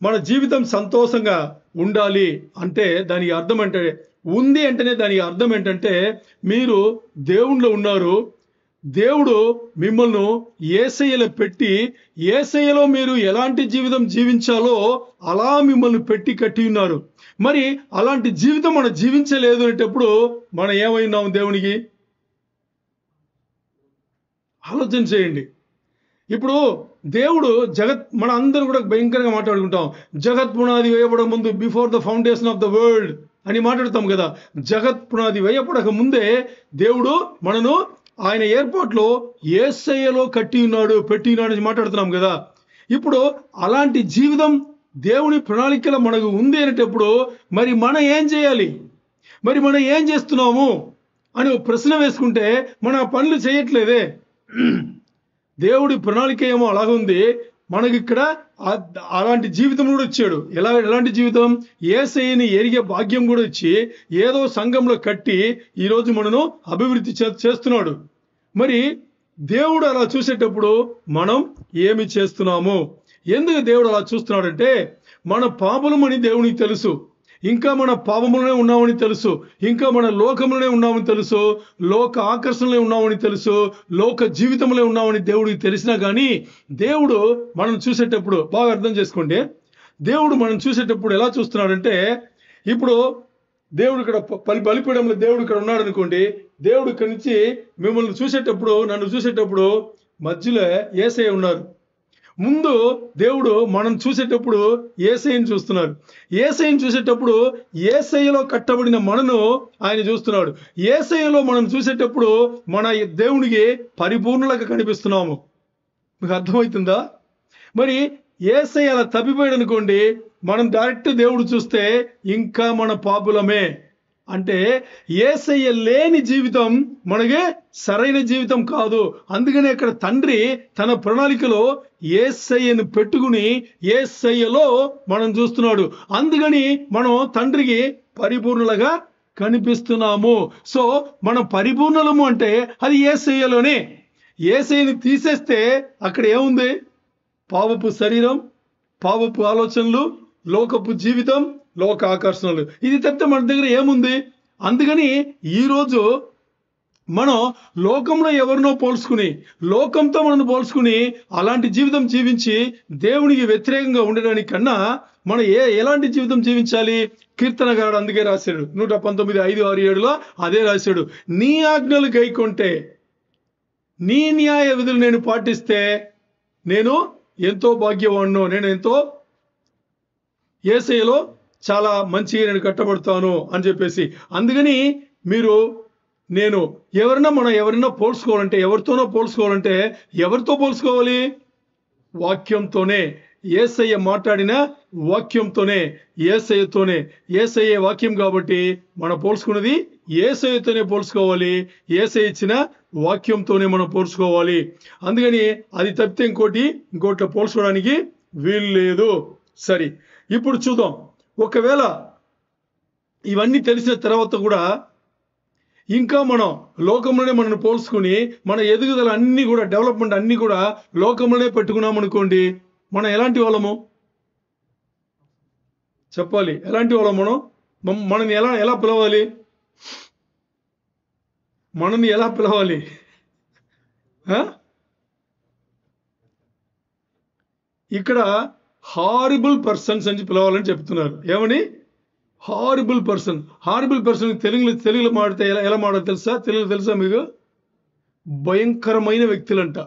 మన జీవితం సంతోషంగా ఉండాలి అంటే దానికి అర్థం అంటేనే దానికి అర్థం ఏంటంటే మీరు దేవునిలో ఉన్నారు. దేవుడు మిమ్మల్ని యేసయ్యలో పెట్టి యేసయ్యలో మీరు ఎలాంటి జీవితం జీవించాలో అలా మిమ్మల్ని పెట్టి కట్టి ఉన్నారు. మరి అలాంటి జీవితం మనం జీవించలేదు అనేటప్పుడు మనం ఏమైనాం దేవునికి? ఆలోచన చేయండి. ఇప్పుడు దేవుడు మన అందరూ కూడా భయంకరంగా మాట్లాడుకుంటాం. జగత్ పునాది వేయబడ ముందు, before the foundation of the world అని మాట్లాడతాం కదా. జగత్ పునాది వేయబడక ముందే దేవుడు మనను ఆయన ఏర్పాట్లో యేసయ్యలో పెట్టి ఉన్నాడు అని మాట్లాడుతున్నాం కదా. ఇప్పుడు అలాంటి జీవితం దేవుని ప్రణాళికలో మనకు ఉంది అనేటప్పుడు మరి మనం ఏం చేయాలి? మరి మనం ఏం చేస్తున్నాము అని ప్రశ్న వేసుకుంటే మన పనులు చేయట్లేదే. దేవుడి ప్రణాళిక ఏమో అలాగుంది, మనకి ఇక్కడ అలాంటి జీవితం కూడా ఇచ్చాడు. ఎలాంటి జీవితం? యేసయ్యని ఎరిగే భాగ్యం కూడా ఇచ్చి ఏదో సంఘంలో కట్టి ఈరోజు మనను అభివృద్ధి చేస్తున్నాడు. మరి దేవుడు అలా చూసేటప్పుడు మనం ఏమి చేస్తున్నాము? ఎందుకు దేవుడు అలా చూస్తున్నాడంటే మన పాపలమని దేవునికి తెలుసు. ఇంకా మన పాపములోనే ఉన్నామని తెలుసు. ఇంకా మన లోకంలోనే ఉన్నామని తెలుసు. లోక ఆకర్షణలో ఉన్నామని తెలుసు. లోక జీవితంలో ఉన్నామని దేవుడికి తెలిసినా కానీ దేవుడు మనం చూసేటప్పుడు బాగా అర్థం చేసుకోండి. దేవుడు మనం చూసేటప్పుడు ఎలా చూస్తున్నాడంటే, ఇప్పుడు దేవుడు ఇక్కడ బలిపీఠంలో దేవుడు ఇక్కడ ఉన్నాడు అనుకోండి. దేవుడు ఇక్కడి నుంచి మిమ్మల్ని చూసేటప్పుడు, నన్ను చూసేటప్పుడు మధ్యలో యేసయ్య ఉన్నారు. ముందు దేవుడు మనం చూసేటప్పుడు యేసయ్యని చూస్తున్నారు. యేసయ్యని చూసేటప్పుడు యేసయ్యలో కట్టబడిన మనను ఆయన చూస్తున్నాడు. యేసయ్యలో మనం చూసేటప్పుడు మన దేవునికి పరిపూర్ణంగా కనిపిస్తున్నాము. మీకు అర్థమవుతుందా? మరి యేసయ్య అలా తప్పిపోయాడు అనుకోండి, మనం డైరెక్ట్ దేవుడు చూస్తే ఇంకా మన పాపులమే. అంటే యేసయ్య లేని జీవితం మనకి సరైన జీవితం కాదు. అందుకనే ఇక్కడ తండ్రి తన ప్రణాళికలో యేసయ్యను పెట్టుకుని యేసయ్యలో మనం చూస్తున్నాడు. అందుకని మనం తండ్రికి పరిపూర్ణులుగా కనిపిస్తున్నాము. సో మనం పరిపూర్ణలము అంటే అది యేసయ్యలోనే. యేసయ్యని తీసేస్తే అక్కడ ఏముంది? పాపపు శరీరం, పాపపు ఆలోచనలు, లోకపు జీవితం, లోక ఆకర్షణలు. ఇది తప్పితే మన దగ్గర ఏముంది? అందుకని ఈరోజు మనం లోకంలో ఎవరినో పోల్చుకుని, లోకంతో మనం పోల్చుకుని అలాంటి జీవితం జీవించి దేవునికి వ్యతిరేకంగా ఉండడానికి కన్నా మనం ఎలాంటి జీవితం జీవించాలి? కీర్తనగారుడు అందుకే రాశాడు 119, 5, 6, 7లో అదే రాశాడు. నీ ఆజ్ఞలు గైకొంటే, నీ న్యాయ విధులు నేను పాటిస్తే నేను ఎంతో భాగ్యవాణ్ణో, నేను ఎంతో యేసయ్యలో చాలా మంచిగా నేను కట్టబడతాను అని చెప్పేసి. అందుకని నేను ఎవరైనా పోల్చుకోవాలంటే, ఎవరితోనో పోల్చుకోవాలంటే ఎవరితో పోల్చుకోవాలి? వాక్యంతోనే. యేసయ్య మాట్లాడిన వాక్యంతోనే, యేసయ్యతోనే. యేసయ్య వాక్యం కాబట్టి మనం పోల్చుకున్నది యేసయ్యతోనే పోల్చుకోవాలి. యేసయ్య ఇచ్చిన వాక్యంతోనే మనం పోల్చుకోవాలి. అందుకని అది తప్పితే ఇంకోట్లో పోల్చుకోవడానికి వీలు లేదు. సరే, ఇప్పుడు చూద్దాం. ఒకవేళ ఇవన్నీ తెలిసిన తర్వాత కూడా ఇంకా మనం లోకంలోనే మనల్ని పోల్చుకుని మన ఎదుగుదల అన్నీ కూడా డెవలప్మెంట్ అన్నీ కూడా లోకంలోనే పెట్టుకున్నాం అనుకోండి, మనం ఎలాంటి వాళ్ళము చెప్పాలి? ఎలాంటి వాళ్ళం మనం? మనని ఎలా ఎలా పిలవాలి? మనని ఎలా పిలవాలి? ఇక్కడ హారిబుల్ పర్సన్స్ అని పిలవాలని చెప్తున్నారు. ఏమని? Horrible person. హారిబుల్ పర్సన్ తెలుగులో మాడితే ఎలా ఎలా మాడో తెలుసా? తెలుగులో తెలుసా మీకు? భయంకరమైన వ్యక్తులంట.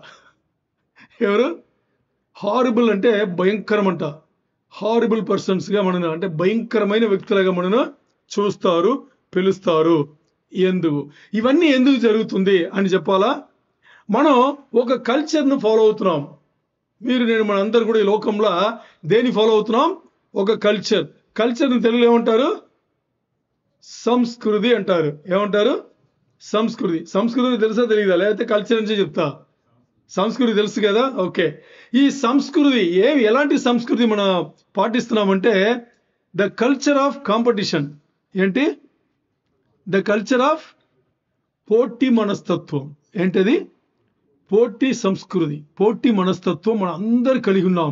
ఎవరు? హారిబుల్ అంటే భయంకరం అంట. హారిబుల్ పర్సన్స్గా మనను, అంటే భయంకరమైన వ్యక్తులుగా మనను చూస్తారు, పిలుస్తారు. ఎందుకు ఇవన్నీ ఎందుకు జరుగుతుంది అని చెప్పాలా? మనం ఒక కల్చర్ను ఫాలో అవుతున్నాం. మీరు నేను మన అందరు కూడా ఈ లోకంలో దేని ఫాలో అవుతున్నాం? ఒక కల్చర్. కల్చర్ని తెలుగులో ఏమంటారు? సంస్కృతి అంటారు. ఏమంటారు? సంస్కృతి. సంస్కృతి తెలుసా తెలియదా? లేకపోతే కల్చర్ నుంచి చెప్తా. సంస్కృతి తెలుసు కదా? ఓకే. ఈ సంస్కృతి ఎలాంటి సంస్కృతి మనం పాటిస్తున్నామంటే ద కల్చర్ ఆఫ్ కాంపిటీషన్. ఏంటి? ద కల్చర్ ఆఫ్ పోటీ మనస్తత్వం. ఏంటది? పోటీ సంస్కృతి, పోటీ మనస్తత్వం మనం అందరు కలిగి ఉన్నాం.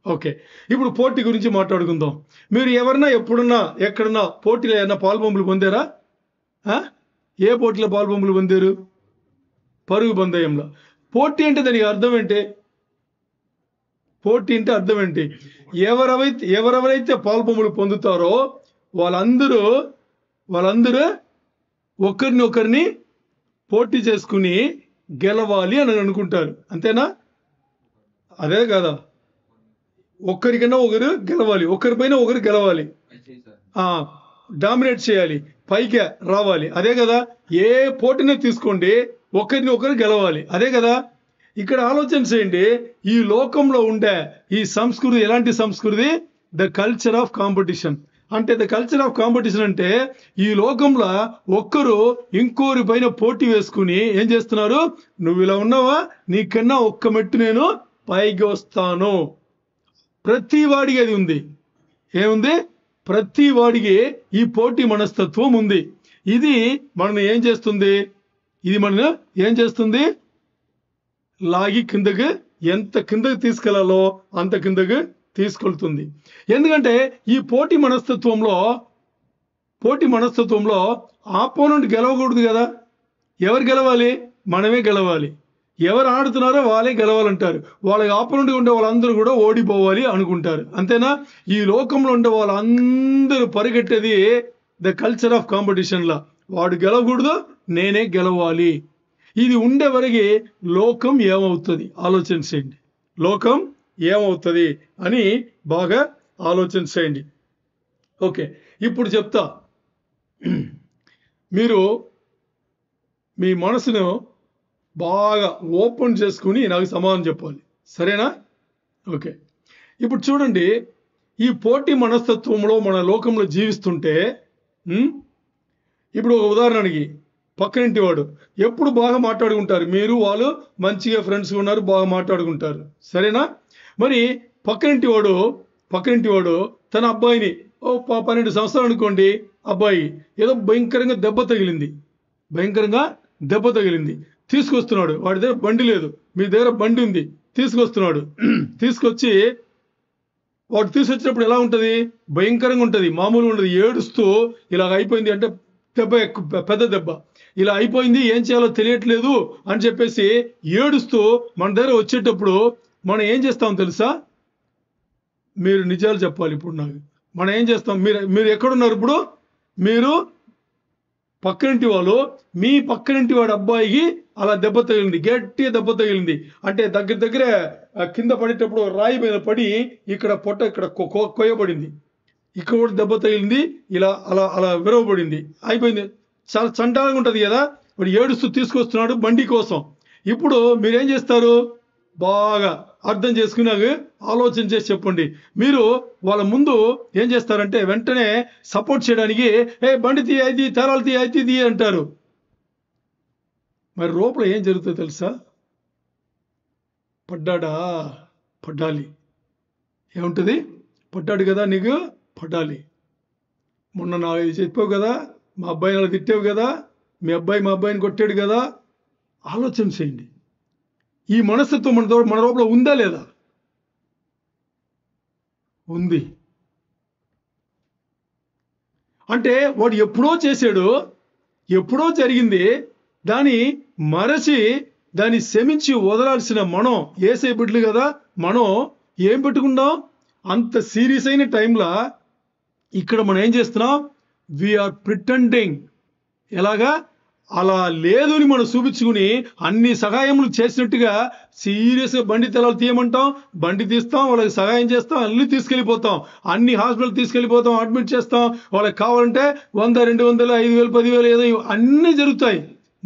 ఓకే, ఇప్పుడు పోటీ గురించి మాట్లాడుకుందాం. మీరు ఎవరన్నా ఎప్పుడన్నా ఎక్కడన్నా పోటీలో ఏమన్నా పాల్పొంపులు పొందారా? ఏ పోటీలో పాల్పొంపులు పొందారు? పరుగు పందెంలో. పోటీ అంటే దానికి అర్థం ఏంటి? పోటీ అంటే అర్థం ఏంటి? ఎవరెవరైతే పాల్పొంపులు పొందుతారో వాళ్ళందరూ ఒకరిని పోటీ చేసుకుని గెలవాలి అని అనుకుంటారు. అంతేనా? అదే కదా, ఒక్కరికన్నా ఒకరు గెలవాలి, ఒకరిపైన ఒకరు గెలవాలి, డామినేట్ చేయాలి, పైకి రావాలి. అదే కదా, ఏ పోటీని తీసుకోండి ఒకరిని ఒకరు గెలవాలి. అదే కదా. ఇక్కడ ఆలోచన చేయండి, ఈ లోకంలో ఉండే ఈ సంస్కృతి ఎలాంటి సంస్కృతి? The culture of competition. అంటే ద కల్చర్ ఆఫ్ కాంపిటీషన్ అంటే ఈ లోకంలో ఒక్కరు ఇంకోరి పైన పోటీ వేసుకుని ఏం చేస్తున్నారు? నువ్వు ఇలా ఉన్నావా, నీకన్నా ఒక్క మెట్టు నేను పైకి వస్తాను. ప్రతి వాడికి అది ఉంది. ఏముంది? ప్రతి వాడికి ఈ పోటీ మనస్తత్వం ఉంది. ఇది మనల్ని ఏం చేస్తుంది? లాగి కిందకి, ఎంత కిందకి తీసుకెళ్లాలో అంత కిందకి తీసుకెళ్తుంది. ఎందుకంటే ఈ పోటీ మనస్తత్వంలో ఆపోనెంట్ గెలవకూడదు కదా. ఎవరు గెలవాలి? మనమే గెలవాలి. ఎవరు ఆడుతున్నారో వాళ్ళే గెలవాలంటారు. వాళ్ళకి ఆపోనెంట్గా ఉండే వాళ్ళందరూ కూడా ఓడిపోవాలి అనుకుంటారు. అంతేనా? ఈ లోకంలో ఉండే వాళ్ళందరూ పరిగెట్టేది ద కల్చర్ ఆఫ్ కాంపిటీషన్లా. వాడు గెలవకూడదు, నేనే గెలవాలి. ఇది ఉండే వరకు లోకం ఏమవుతుంది ఆలోచన చేయండి. లోకం ఏమవుతుంది అని బాగా ఆలోచన చేయండి. ఓకే, ఇప్పుడు చెప్తా. మీరు మీ మనసును బాగా ఓపెన్ చేసుకుని నాకు సమాధానం చెప్పాలి. సరేనా? ఓకే, ఇప్పుడు చూడండి, ఈ పోటీ మనస్తత్వంలో మన లోకంలో జీవిస్తుంటే ఇప్పుడు ఒక ఉదాహరణకి పక్కనింటి వాడు ఎప్పుడు బాగా మాట్లాడుకుంటారు. మీరు వాళ్ళు మంచిగా ఫ్రెండ్స్గా ఉన్నారు, బాగా మాట్లాడుకుంటారు. సరేనా? మరి పక్కనింటి వాడు తన అబ్బాయిని 12 సంవత్సరాలు అనుకోండి, అబ్బాయి ఏదో భయంకరంగా దెబ్బ తగిలింది, తీసుకొస్తున్నాడు. వాడి దగ్గర బండి లేదు, మీ దగ్గర బండి ఉంది, తీసుకొస్తున్నాడు. వాడు తీసుకొచ్చినప్పుడు ఎలా ఉంటుంది? భయంకరంగా ఉంటుంది, మామూలుగా ఉంటుంది. ఏడుస్తూ ఇలాగ అయిపోయింది అంటే పెద్ద దెబ్బ, ఇలా అయిపోయింది, ఏం చేయాలో తెలియట్లేదు అని చెప్పేసి ఏడుస్తూ మన దగ్గర వచ్చేటప్పుడు మనం ఏం చేస్తాం తెలుసా? మీరు నిజాలు చెప్పాలి ఇప్పుడు నాకు. మనం ఏం చేస్తాం? మీరు ఎక్కడున్నారు ఇప్పుడు? మీరు పక్కనింటి వాళ్ళు, మీ పక్కనింటి వాడి అబ్బాయికి అలా దెబ్బ తగిలింది, గట్టిగా దెబ్బ తగిలింది అంటే దగ్గరే కింద పడేటప్పుడు రాయి మీద పడి ఇక్కడ పొట్ట ఇక్కడ కొయ్యబడింది, ఇక్కడ కూడా దెబ్బ తగిలింది, ఇలా అలా అలా విరవబడింది, అయిపోయింది. చాలా చండాలంగా ఉంటుంది కదా. వాడు ఏడుస్తూ తీసుకొస్తున్నాడు బండి కోసం. ఇప్పుడు మీరేం చేస్తారు? బాగా అర్థం చేసుకుని ఆలోచన చేసి చెప్పండి. మీరు వాళ్ళ ముందు ఏం చేస్తారంటే వెంటనే సపోర్ట్ చేయడానికి బండి తీ, అయితే తేరాలు తీ, అయితే తీ అంటారు. మరి లోపల ఏం జరుగుతుందో తెలుసా? పడ్డాలి. ఏముంటుంది? పడ్డాడు కదా, నీకు పడ్డాలి. మొన్న నా చెప్పావు కదా, మా అబ్బాయిని అలా తిట్టావు కదా, మీ అబ్బాయి మా అబ్బాయిని కొట్టాడు కదా. ఆలోచన చేయండి, ఈ మనస్తత్వం మన లోపల ఉందా లేదా? ఉంది. అంటే వాడు ఎప్పుడో చేశాడు, ఎప్పుడో జరిగింది, దాన్ని మరచి దాన్ని క్షమించి వదలాల్సిన మనం యేసయ్య బిడ్డలు కదా, మనం ఏం పెట్టుకున్నాం? అంత సీరియస్ అయిన టైంలో ఇక్కడ మనం ఏం చేస్తున్నాం? We are pretending. ఎలాగా? అలా లేదు అని మనం చూపించుకుని అన్ని సహాయములు చేసినట్టుగా సీరియస్గా బండి తెలాలు తీయమంటాం, బండి తీస్తాం, వాళ్ళకి సహాయం చేస్తాం, అన్ని తీసుకెళ్ళిపోతాం, అన్ని హాస్పిటల్ తీసుకెళ్ళిపోతాం, అడ్మిట్ చేస్తాం, వాళ్ళకి కావాలంటే 100, 200, 5,000, 10,000 ఏదో అన్నీ జరుగుతాయి.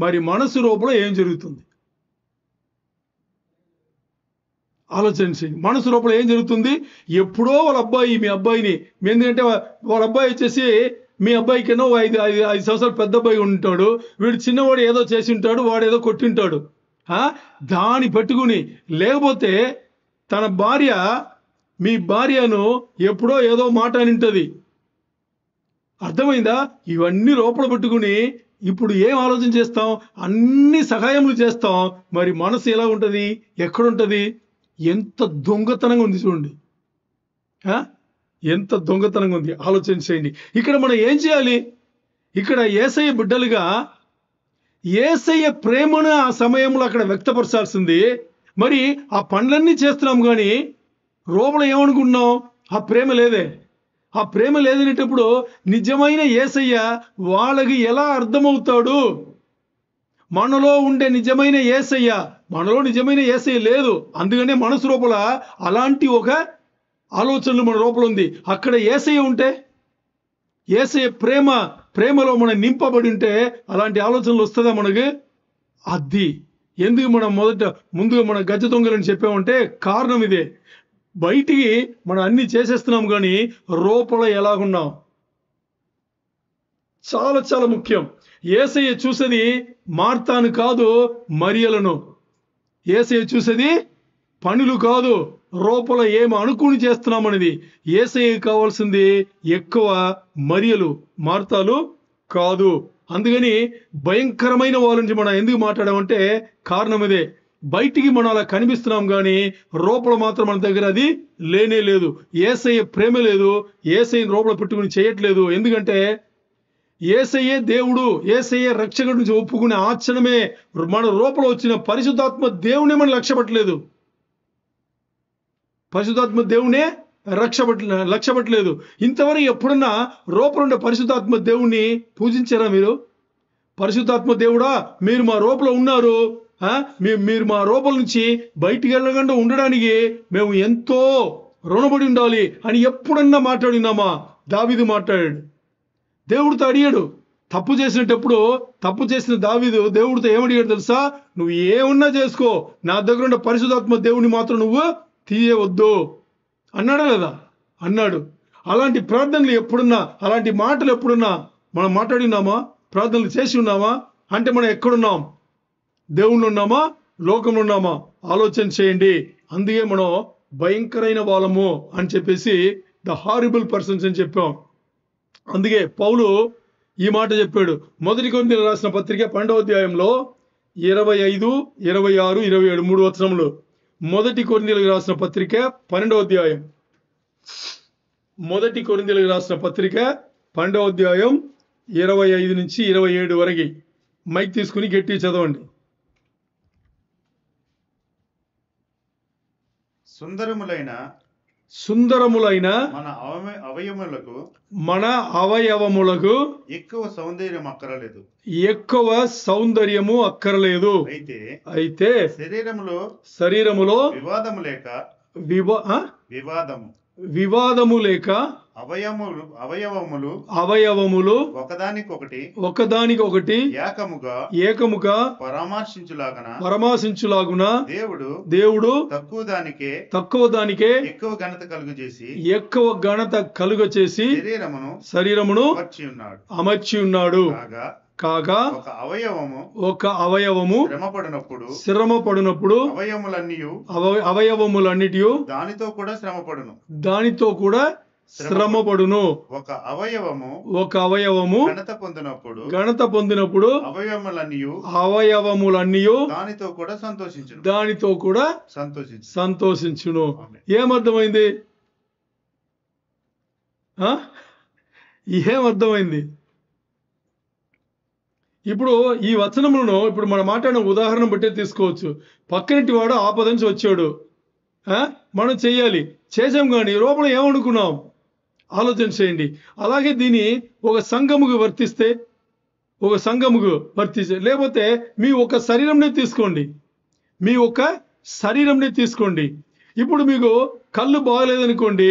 మరి మనసు లోపల ఏం జరుగుతుంది? ఆలోచించి, మనసు లోపల ఏం జరుగుతుంది? ఎప్పుడో వాళ్ళ అబ్బాయి మీ అబ్బాయిని, ఎందుకంటే వాళ్ళ అబ్బాయి వచ్చేసి మీ అబ్బాయి కింద 5 సంవత్సరాలు పెద్ద అబ్బాయి ఉంటాడు, వీడు చిన్నవాడు ఏదో చేసి ఉంటాడు, వాడు ఏదో కొట్టింటాడు. దాన్ని పెట్టుకుని, లేకపోతే తన భార్య మీ భార్యను ఎప్పుడో ఏదో మాట అని ఉంటుంది, అర్థమైందా? ఇవన్నీ లోపల పెట్టుకుని ఇప్పుడు ఏం ఆలోచన చేస్తాం? అన్ని సహాయములు చేస్తాం. మరి మనసు ఎలా ఉంటుంది? ఎక్కడుంటుంది? ఎంత దొంగతనంగా ఉంది చూడండి, ఎంత దొంగతనంగా ఉంది. ఆలోచన చేయండి. ఇక్కడ మనం ఏం చేయాలి? ఇక్కడ యేసయ్య బిడ్డలుగా యేసయ్య ప్రేమను ఆ సమయంలో అక్కడ వ్యక్తపరచాల్సింది. మరి ఆ పనులన్నీ చేస్తున్నాం కానీ లోపల ఏమనుకుంటున్నాం? ఆ ప్రేమ లేదే. ఆ ప్రేమ లేదనేటప్పుడు నిజమైన యేసయ్య వాళ్ళకి ఎలా అర్థమవుతాడు? మనలో ఉండే నిజమైన యేసయ్య, మనలో నిజమైన యేసయ్య లేదు. అందుకనే మనసు లోపల అలాంటి ఒక ఆలోచనలు మన లోపల ఉంది. అక్కడ యేసయ్య ఉంటే, యేసయ్య ప్రేమలో మనం నింపబడి ఉంటే అలాంటి ఆలోచనలు వస్తుందా మనకి? అది ఎందుకు మనం ముందుగా మన గజ దొంగలని చెప్పామంటే కారణం ఇదే. బయటికి మనం అన్ని చేసేస్తున్నాం కానీ లోపల ఎలాగున్నాం చాలా చాలా ముఖ్యం. యేసయ్య చూసేది మార్తాను కాదు, మరియలను. యేసయ్య చూసేది పనులు కాదు, లోపల ఏమి అనుకుని చేస్తున్నామనేది. యేసయ్య కావాల్సింది ఎక్కువ మరియలు, మార్తాలు కాదు. అందుకని భయంకరమైన వాళ్ళ నుంచి మనం ఎందుకు మాట్లాడామంటే కారణం ఇదే. బయటికి మనం అలా కనిపిస్తున్నాం కానీ లోపల మాత్రం మన దగ్గర అది లేనే లేదు. యేసయ్య ప్రేమ లేదు, యేసయ్యని లోపల పెట్టుకుని చేయట్లేదు. ఎందుకంటే యేసయ్యే దేవుడు, యేసయ్యే రక్షకుడి నుంచి ఒప్పుకునే ఆచరణమే మన లోపల వచ్చిన పరిశుద్ధాత్మ దేవునే మనం లక్ష్యపట్టలేదు. పరిశుద్ధాత్మ దేవునే లక్ష్యపట్టలేదు. ఇంతవరకు ఎప్పుడన్నా లోపల ఉండే పరిశుద్ధాత్మ దేవుణ్ణి పూజించారా మీరు? పరిశుద్ధాత్మ దేవుడా మీరు మా లోపల ఉన్నారు, మీరు మా లోపల నుంచి బయటికి వెళ్ళకుండా ఉండడానికి మేము ఎంతో రుణపడి ఉండాలి అని ఎప్పుడన్నా మాట్లాడినామా? దావీదు మాట్లాడాడు, దేవుడితో అడిగాడు. తప్పు చేసినప్పుడు తప్పు చేసిన దావీదు దేవుడితో ఏమడిగాడు తెలుసా? నువ్వు ఏమన్నా చేసుకో, నా దగ్గర ఉన్న పరిశుద్ధాత్మ దేవుని మాత్రం నువ్వు తీయవద్దు అన్నాడా లేదా? అన్నాడు. అలాంటి ప్రార్థనలు ఎప్పుడున్నా, అలాంటి మాటలు ఎప్పుడున్నా మనం మాట్లాడినామా? ప్రార్థనలు చేసి ఉన్నామా? అంటే మనం ఎక్కడున్నాం? దేవుళ్ళు ఉన్నామా? లోకంలో ఉన్నామా? ఆలోచన చేయండి. అందుకే మనం భయంకరైన వాళ్ళము అని చెప్పేసి ద హారిబుల్ పర్సన్స్ అని చెప్పాం. అందుకే పౌలు ఈ మాట చెప్పాడు. 1 కొరింథీయులకు రాసిన పత్రిక 12వ అధ్యాయంలో 25, 26, 27 3 వచనములు. 1 కొరింథీయులకు రాసిన పత్రిక 12వ అధ్యాయం, 1 కొరింథీయులకు రాసిన పత్రిక 12వ అధ్యాయం 25 నుంచి 27 వరకు. మైక్ తీసుకుని గట్టి చదవండి. సుందరములైన మన అవయవములకు ఎక్కువ సౌందర్యం అక్కరలేదు, ఎక్కువ సౌందర్యము అక్కరలేదు. అయితే శరీరములో వివాదము లేక అవయవములు ఒకదానికొకటి ఏకముగా పరామర్శించులాగున దేవుడు తక్కువ దానికే ఎక్కువ ఘనత కలుగ చేసి శరీరమును అమర్చి ఉన్నాడు. కాగా ఒక అవయవము శ్రమపడినప్పుడు అవయవములన్నిటి దానితో కూడా శ్రమపడును. ఒక అవయవము ఒక అవయవము ఘనత పొందినప్పుడు అవయవములన్నీ దానితో కూడా సంతోషించును. ఏమర్థమైంది? ఏమర్థమైంది? ఇప్పుడు ఈ వచనములను ఇప్పుడు మనం మాట్లాడిన ఉదాహరణ బట్టే తీసుకోవచ్చు. పక్కనింటి వాడు ఆపద నుంచి వచ్చాడు, మనం చెయ్యాలి, చేసాం, కానీ లోపల ఏమనుకున్నాం ఆలోచన చేయండి. అలాగే దీన్ని ఒక సంఘముకు వర్తిస్తే లేకపోతే మీ ఒక శరీరంనే తీసుకోండి. ఇప్పుడు మీకు కళ్ళు బాగలేదనుకోండి,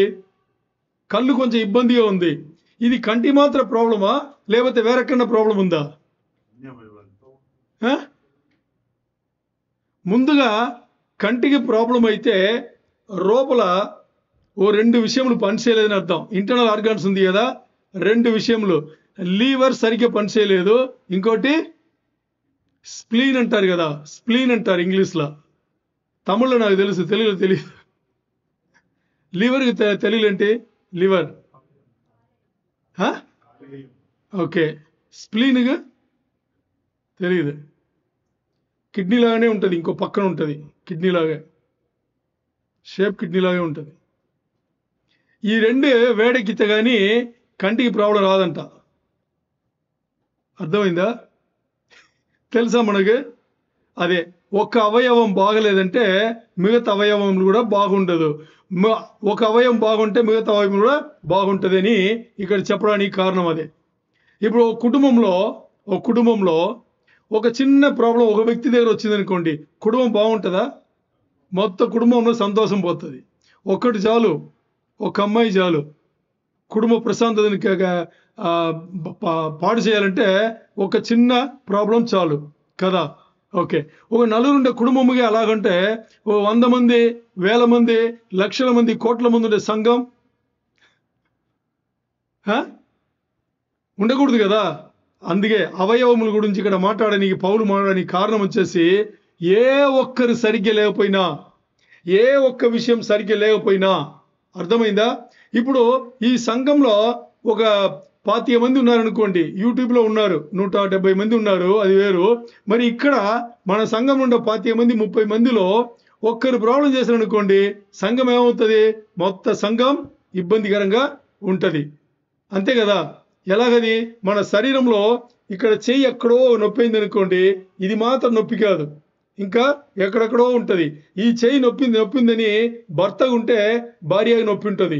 కళ్ళు కొంచెం ఇబ్బందిగా ఉంది. ఇది కంటి మాత్రం ప్రాబ్లమా లేకపోతే వేరెక్కడన్నా ప్రాబ్లం ఉందా? ముందుగా కంటికి ప్రాబ్లం అయితే లోపల ఓ 2 విషయములు పనిచేయలేదని అర్థం. ఇంటర్నల్ ఆర్గాన్స్ ఉంది కదా, 2 విషయములు. లీవర్ సరిగ్గా పనిచేయలేదు, ఇంకోటి స్ప్లీన్ అంటారు కదా, స్ప్లీన్ అంటారు ఇంగ్లీష్లో. తమిళ్లో నాకు తెలుసు, తెలుగులో తెలియదు. లివర్కి తెలుగులో ఏంటి? లివర్. ఓకే, స్ప్లీన్గా తెలియదు. కిడ్నీ లాగానే ఉంటుంది, ఇంకో పక్కన ఉంటుంది, కిడ్నీ లాగే, షేప్ కిడ్నీ లాగే ఉంటుంది. ఈ 2 వేడెక్కితే కానీ కంటికి ప్రాబ్లం రాదంట. అర్థమైందా? తెలుసా మనకి? అదే, ఒక అవయవం బాగలేదంటే మిగతా అవయవములు కూడా బాగుండదు. ఒక అవయవం బాగుంటే మిగతా అవయవం కూడా బాగుంటుంది అని ఇక్కడ చెప్పడానికి కారణం అదే. ఇప్పుడు ఒక కుటుంబంలో ఒక చిన్న ప్రాబ్లం ఒక వ్యక్తి దగ్గర వచ్చింది అనుకోండి, కుటుంబం బాగుంటుందా? మొత్తం కుటుంబంలో సంతోషం పోతుంది. ఒక్కటి చాలు, ఒక అమ్మాయి చాలు, కుటుంబ ప్రశాంతతని పాడు చేయాలంటే ఒక చిన్న ప్రాబ్లం చాలు కదా. ఓకే, ఒక నలుగురుండే కుటుంబముగా అలాగంటే ఓ 100 మంది, 1000 మంది, లక్షల మంది, కోట్ల మంది ఉండే సంఘం ఉండకూడదు కదా. అందుకే అవయవముల గురించి ఇక్కడ మాట్లాడడానికి పౌలు మాట్లాడడానికి కారణం వచ్చేసి, ఏ ఒక్కరు సరిగ్గా లేకపోయినా, ఏ ఒక్క విషయం సరిగ్గా లేకపోయినా, అర్థమైందా? ఇప్పుడు ఈ సంఘంలో ఒక 25 మంది ఉన్నారనుకోండి, యూట్యూబ్లో ఉన్నారు 170 మంది ఉన్నారు, అది వేరు. మరి ఇక్కడ మన సంఘం నుండి 25 మంది, 30 మందిలో ఒక్కరు ప్రాబ్లం చేశారనుకోండి, సంఘం ఏమవుతుంది? మొత్తం సంఘం ఇబ్బందికరంగా ఉంటుంది. అంతే కదా. ఎలాగది? మన శరీరంలో ఇక్కడ చెయ్యి ఎక్కడో నొప్పి అయింది అనుకోండి, ఇది మాత్రం నొప్పి కాదు, ఇంకా ఎక్కడెక్కడో ఉంటుంది. ఈ చెయ్యి నొప్పిందని భర్తకు ఉంటే భార్యకు నొప్పి ఉంటుంది,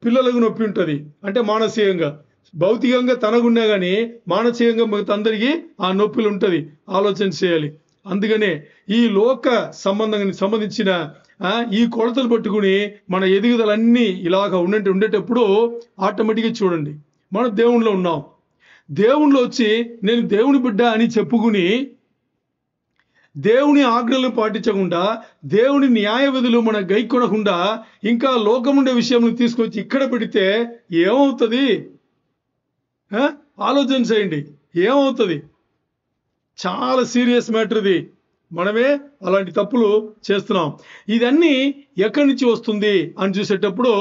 పిల్లలకు నొప్పి ఉంటుంది. అంటే మానసికంగా, భౌతికంగా తనకున్నా కానీ మానసికంగా మిగతా అందరికీ ఆ నొప్పులు ఉంటుంది. ఆలోచన చేయాలి. అందుకనే ఈ లోక సంబంధించిన ఈ కొలతలు పట్టుకుని మన ఎదుగుదలన్నీ ఇలాగ ఉండేటప్పుడు ఆటోమేటిక్గా చూడండి, మనం దేవునిలో ఉన్నాం. దేవునిలో వచ్చి నేను దేవుని బిడ్డ అని చెప్పుకుని దేవుని ఆజ్ఞలను పాటించకుండా, దేవుని న్యాయ విధులు మన గైకొనకుండా ఇంకా లోకముండే విషయం తీసుకొచ్చి ఇక్కడ పెడితే ఏమవుతుంది? ఆలోచన చేయండి, ఏమవుతుంది? చాలా సీరియస్ మ్యాటర్ ఇది. మనమే అలాంటి తప్పులు చేస్తున్నాం. ఇదన్నీ ఎక్కడి నుంచి వస్తుంది అని చూసేటప్పుడు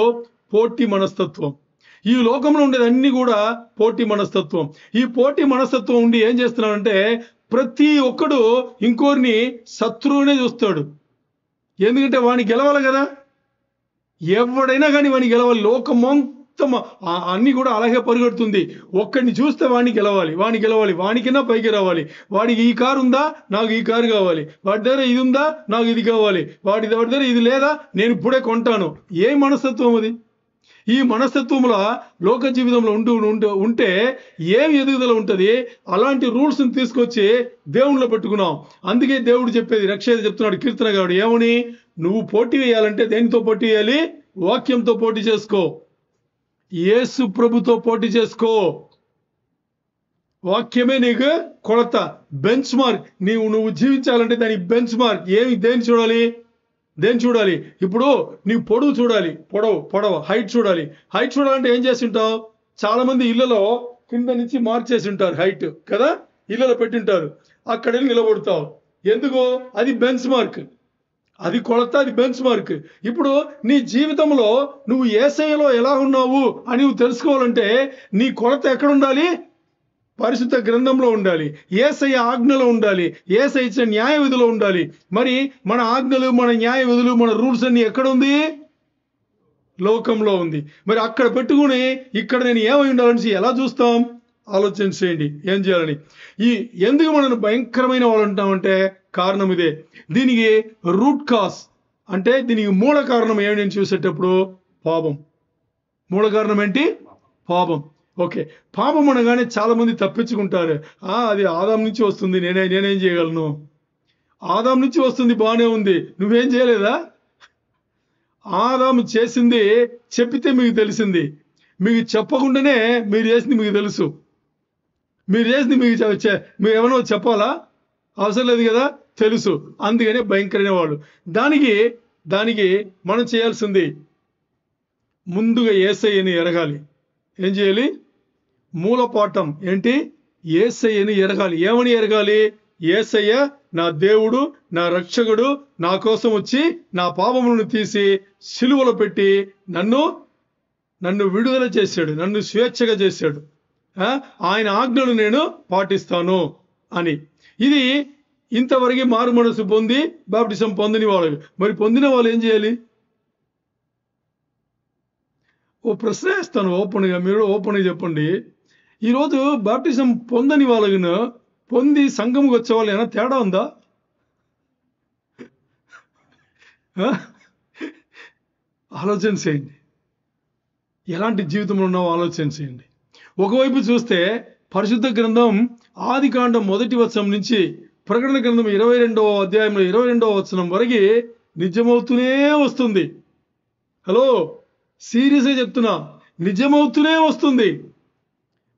పోటీ మనస్తత్వం. ఈ లోకంలో ఉండేదన్నీ కూడా పోటీ మనస్తత్వం. ఈ పోటీ మనస్తత్వం ఉండి ఏం చేస్తున్నాడంటే ప్రతి ఒక్కడు ఇంకోరిని శత్రువునే చూస్తాడు. ఎందుకంటే వాడిని గెలవాలి కదా, ఎవడైనా కానీ వాడిని గెలవాలి. లోకం మొత్తం అన్ని కూడా అలాగే పరిగెడుతుంది. ఒక్కడిని చూస్తే వాడిని గెలవాలి, వాడికన్నా పైకి రావాలి. వాడికి ఈ కారు ఉందా, నాకు ఈ కారు కావాలి. వాడి దగ్గర ఇది ఉందా, నాకు ఇది కావాలి. వాడి దగ్గర ఇది లేదా, నేను ఇప్పుడే కొంటాను. ఏ మనస్తత్వం అది? ఈ మనస్తత్వంలో లోక జీవితంలో ఉంటే ఏం ఎదుగుదల ఉంటుంది? అలాంటి రూల్స్ని తీసుకొచ్చి దేవుణ్ణిలో పెట్టుకున్నాం. అందుకే దేవుడు చెప్పేది, రక్షేత చెప్తున్నాడు కీర్తనగాడు, ఏమని? నువ్వు పోటీ వేయాలంటే దేనితో పోటీ వేయాలి? వాక్యంతో పోటీ చేసుకో, యేసు ప్రభుతో పోటీ చేసుకో. వాక్యమే నీకు కొలత, బెంచ్ మార్క్. నువ్వు జీవించాలంటే దాని బెంచ్ మార్క్ దేని చూడాలి? ఇప్పుడు నీవు పొడవు చూడాలి, పొడవు హైట్ చూడాలి. హైట్ చూడాలంటే ఏం చేసి ఉంటావు? చాలా మంది ఇళ్లలో కింద నుంచి మార్క్ చేసి ఉంటారు హైట్ కదా, ఇళ్లలో పెట్టింటారు. అక్కడ నిలబడతావు. ఎందుకు? అది బెంచ్ మార్క్. అది కొలత, అది బెంచ్ మార్క్. ఇప్పుడు నీ జీవితంలో నువ్వు యేసయ్యలో ఎలా ఉన్నావు అని నువ్వు తెలుసుకోవాలంటే నీ కొలత ఎక్కడ ఉండాలి? పరిశుద్ధ గ్రంథంలో ఉండాలి, యేసయ్య ఆజ్ఞలో ఉండాలి, యేసయ్య ఇచ్చిన న్యాయ విధులు ఉండాలి. మరి మన ఆజ్ఞలు, మన న్యాయ విధులు, మన రూల్స్ అన్ని ఎక్కడ ఉంది? లోకంలో ఉంది. మరి అక్కడ పెట్టుకుని ఇక్కడ నేను ఏమై ఉండాలని ఎలా చూస్తాం? ఆలోచన చేయండి ఏం చేయాలని. ఎందుకు మనం భయంకరమైన వాళ్ళు అంటామంటే కారణం ఇదే. దీనికి రూట్ కాజ్ అంటే దీనికి మూల కారణం ఏమి నేను చూసేటప్పుడు పాపం. మూల కారణం ఏంటి? పాపం. ఓకే, పాపం అనగానే చాలా మంది తప్పించుకుంటారు. అది ఆదాం నుంచి వస్తుంది, నేనేం చేయగలను? ఆదాం నుంచి వస్తుంది, బాగానే ఉంది, నువ్వేం చేయలేదా? ఆదాము చేసింది చెప్పితే మీకు తెలిసింది, మీకు చెప్పకుండానే మీరు చేసింది మీకు తెలుసు. మీరు చేసింది మీరు ఏమన్నా చెప్పాలా? అవసరం లేదు కదా, తెలుసు. అందుకనే భయంకరమైన వాళ్ళు. దానికి మనం చేయాల్సింది ముందుగా యేసయ్యని ఎరగాలి. ఏం చేయాలి? మూలపాఠం ఏంటి? యేసయ్యని ఎరగాలి. ఏమని ఎరగాలి? యేసయ్య నా దేవుడు, నా రక్షకుడు, నా కోసం వచ్చి నా పాపములను తీసి సిలువలో పెట్టి నన్ను విడుదల చేశాడు, నన్ను స్వేచ్ఛగా చేశాడు. ఆయన ఆజ్ఞలు నేను పాటిస్తాను అని. ఇది ఇంతవరకు మారు మనసు పొంది బాప్టిజం పొందని వాళ్ళు. మరి పొందిన వాళ్ళు ఏం చేయాలి? ఓ ప్రశ్న వేస్తాను ఓపెన్గా, మీరు ఓపెన్గా చెప్పండి. ఈరోజు బాప్టిజం పొందని వాళ్ళను పొంది సంఘముకు వచ్చే వాళ్ళు ఏమైనా తేడా ఉందా? ఆలోచన చేయండి. ఎలాంటి జీవితంలో ఉన్నావో ఆలోచన చేయండి. ఒకవైపు చూస్తే పరిశుద్ధ గ్రంథం ఆదికాండం 1వ వచనం నుంచి ప్రకటన గ్రంథం 22వ అధ్యాయంలో 22వ వచనం వరకు నిజమవుతూనే వస్తుంది. హలో, సీరియస్గా చెప్తున్నా, నిజమవుతూనే వస్తుంది.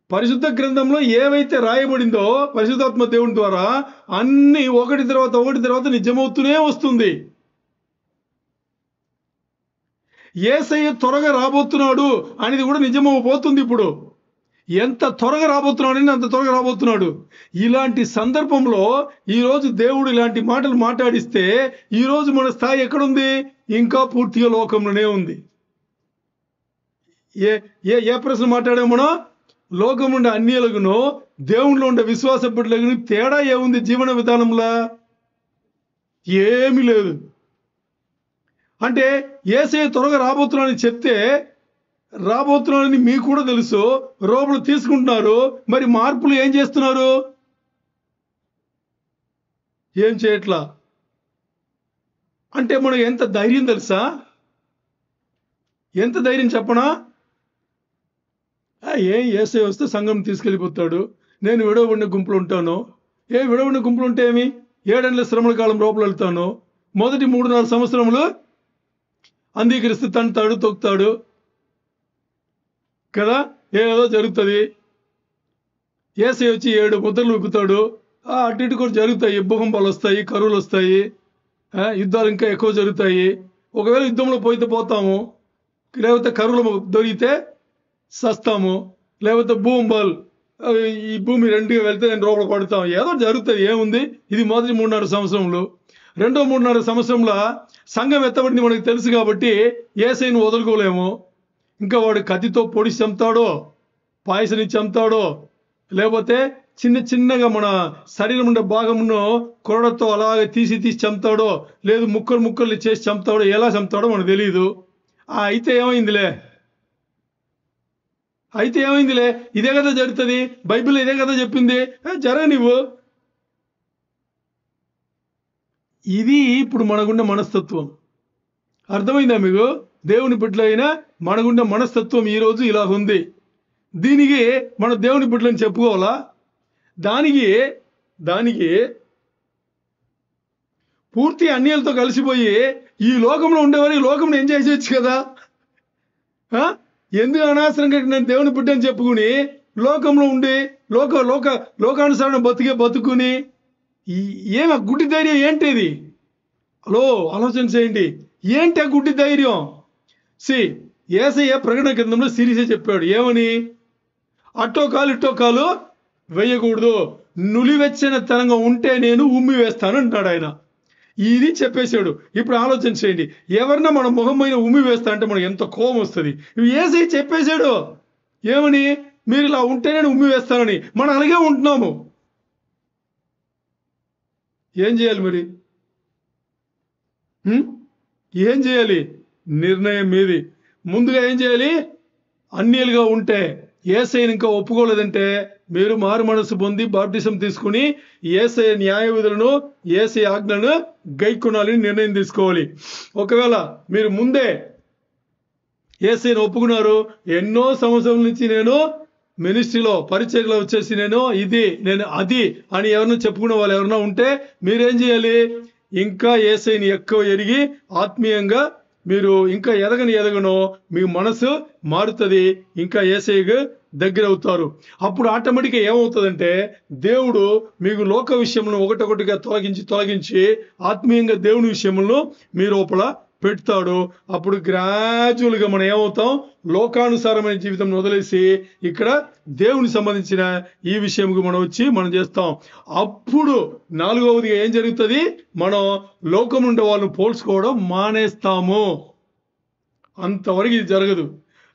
పరిశుద్ధ గ్రంథంలో ఏవైతే రాయబడిందో పరిశుద్ధాత్మ దేవుని ద్వారా అన్ని ఒకటి తర్వాత నిజమవుతూనే వస్తుంది. యేసయ్య త్వరగా రాబోతున్నాడు అనేది కూడా నిజమవబోతుంది. ఇప్పుడు ఎంత త్వరగా రాబోతున్నాడు అని అంత త్వరగా రాబోతున్నాడు. ఇలాంటి సందర్భంలో ఈరోజు దేవుడు ఇలాంటి మాటలు మాట్లాడిస్తే ఈరోజు మన స్థాయి ఎక్కడుంది? ఇంకా పూర్తిగా లోకంలోనే ఉంది. ఏ ప్రశ్న మాట్లాడాము మనం? లోకం ఉండే అన్యులకును దేవుణ్ణిలో ఉండే విశ్వాస బిడ్డలకు తేడా ఏముంది? జీవన విధానంలో ఏమీ లేదు. అంటే యేసయ్య త్వరగా రాబోతున్నాడని చెప్తే రాబోతున్నాడని మీకు కూడా తెలుసు, రోగులు తీసుకుంటున్నారు. మరి మార్పులు ఏం చేస్తున్నారు? ఏం చేయట్లా. అంటే మనకు ఎంత ధైర్యం తెలుసా? ఎంత ధైర్యం చెప్పనా? యేసయ్య వస్తే సంఘం తీసుకెళ్ళిపోతాడు, నేను విడవబడిన గుంపులు ఉంటాను. విడవబడిన గుంపులు ఉంటే ఏమి? 7 ఏళ్ల శ్రమల కాలం లోపల వెళ్తాను. మొదటి 3-4 సంవత్సరములు అంగీకరిస్తే తంటాడు, తొక్కుతాడు కదా, ఏదో జరుగుతుంది. యేసయ్య వచ్చి 7 ముద్రలు ఊపుతాడు. అటు ఇటు కూడా జరుగుతాయి, భూకంపాలు వస్తాయి, కరువులు వస్తాయి, యుద్ధాలు ఇంకా ఎక్కువ జరుగుతాయి. ఒకవేళ యుద్ధంలో పోతాము, లేకపోతే కరువులు దొరికితే సస్తాము, లేకపోతే భూకంపాలు ఈ భూమి రెండుగా వెళ్తే నేను లోపల పడతాం, ఏదో జరుగుతుంది. ఏముంది? ఇది మొదటి 3-4 సంవత్సరములు. రెండో 3-4 సంవత్సరంలో సంఘం ఎత్తబడింది మనకు తెలుసు కాబట్టి యేసయ్యను వదులుకోలేము. ఇంకా వాడు కత్తితో పొడిచి చంపుతాడో, పాయసని చంపుతాడో, లేకపోతే చిన్నగా మన శరీరం ఉండే భాగమును కొరడతో అలాగే తీసి చంపుతాడో, లేదు ముక్కలు చేసి చంపుతాడో, ఎలా చంపుతాడో మనకు తెలియదు. అయితే ఏమైందిలే, ఇదే కదా జరుగుతుంది, బైబిల్ ఇదే కదా చెప్పింది, నువ్వు. ఇది ఇప్పుడు మనకున్న మనస్తత్వం. అర్థమైందా మీకు? దేవుని బిడ్డలైనా మనకున్న మనస్తత్వం ఈరోజు ఇలా ఉంది. దీనికి మన దేవుని బిడ్డలని చెప్పుకోవాలా? దానికి పూర్తి అన్యాలతో కలిసిపోయి ఈ లోకంలో ఉండేవారు ఈ లోకంలో ఎంజాయ్ చేయొచ్చు కదా. ఎందుకు అనవసరంగా నేను దేవుని బిడ్డని చెప్పుకుని లోకంలో ఉండి లోకానుసారం బతుకుని ఏమ గుడ్డి ధైర్యం ఏంటిది? హలో, ఆలోచన చేయండి. ఏంటి ఆ గుడ్డి ధైర్యం? యేసయ్య ప్రకటన గ్రంథంలో సీరియస్గా చెప్పాడు. ఏమని? అట్టో కాలు వేయకూడదు, నులివెచ్చని తనంగా ఉంటే నేను ఉమ్మి వేస్తాను అంటాడు ఆయన. ఇది చెప్పేశాడు. ఇప్పుడు ఆలోచన చేయండి, ఎవరన్నా మన మొహం పైన ఉమ్మి వేస్తా అంటే మనకు ఎంత కోపం వస్తుంది. యేసయ్య చెప్పేశాడు ఏమని, మీరు ఇలా ఉంటేనే నేను ఉమ్మి వేస్తానని. మనం అలాగే ఉంటున్నాము. ఏం చేయాలి మరి? ఏం చేయాలి? నిర్ణయం మీది. ముందుగా ఏం చేయాలి? అన్యులుగా ఉంటే, యేసయ్యని ఇంకా ఒప్పుకోలేదంటే మీరు మారు మనసు పొంది బాప్టిజం తీసుకుని యేసయ్య న్యాయ విధులను, యేసయ్య ఆజ్ఞలను గైకొనాలని నిర్ణయం తీసుకోవాలి. ఒకవేళ మీరు ముందే యేసయ్యని ఒప్పుకున్నారు, ఎన్నో సంవత్సరాల నుంచి నేను మినిస్ట్రీలో పరిచర్యలో వచ్చేసి నేను అది అని ఎవరైనా చెప్పుకునే వాళ్ళు ఎవరైనా ఉంటే మీరేం చేయాలి? ఇంకా యేసయ్యని ఎక్కువ ఎరిగి ఆత్మీయంగా మీరు ఇంకా ఎదగనో మీ మనసు మారుతుంది, ఇంకా యేసయ్యకు దగ్గర అవుతారు. అప్పుడు ఆటోమేటిక్గా ఏమవుతుందంటే దేవుడు మీకు లోక విషయంలో ఒకటొకటిగా తొలగించి ఆత్మీయంగా దేవుని విషయంలో మీ లోపల పెడతాడు. అప్పుడు గ్రాడ్యువల్గా మనం ఏమవుతాం? లోకానుసారమైన జీవితం వదిలేసి ఇక్కడ దేవుని సంబంధించిన ఈ విషయంకు మనం చేస్తాం. అప్పుడు నాలుగవదిగా ఏం జరుగుతుంది? మనం లోకం నుండి వాళ్ళని పోల్చుకోవడం మానేస్తాము. అంతవరకు ఇది జరగదు.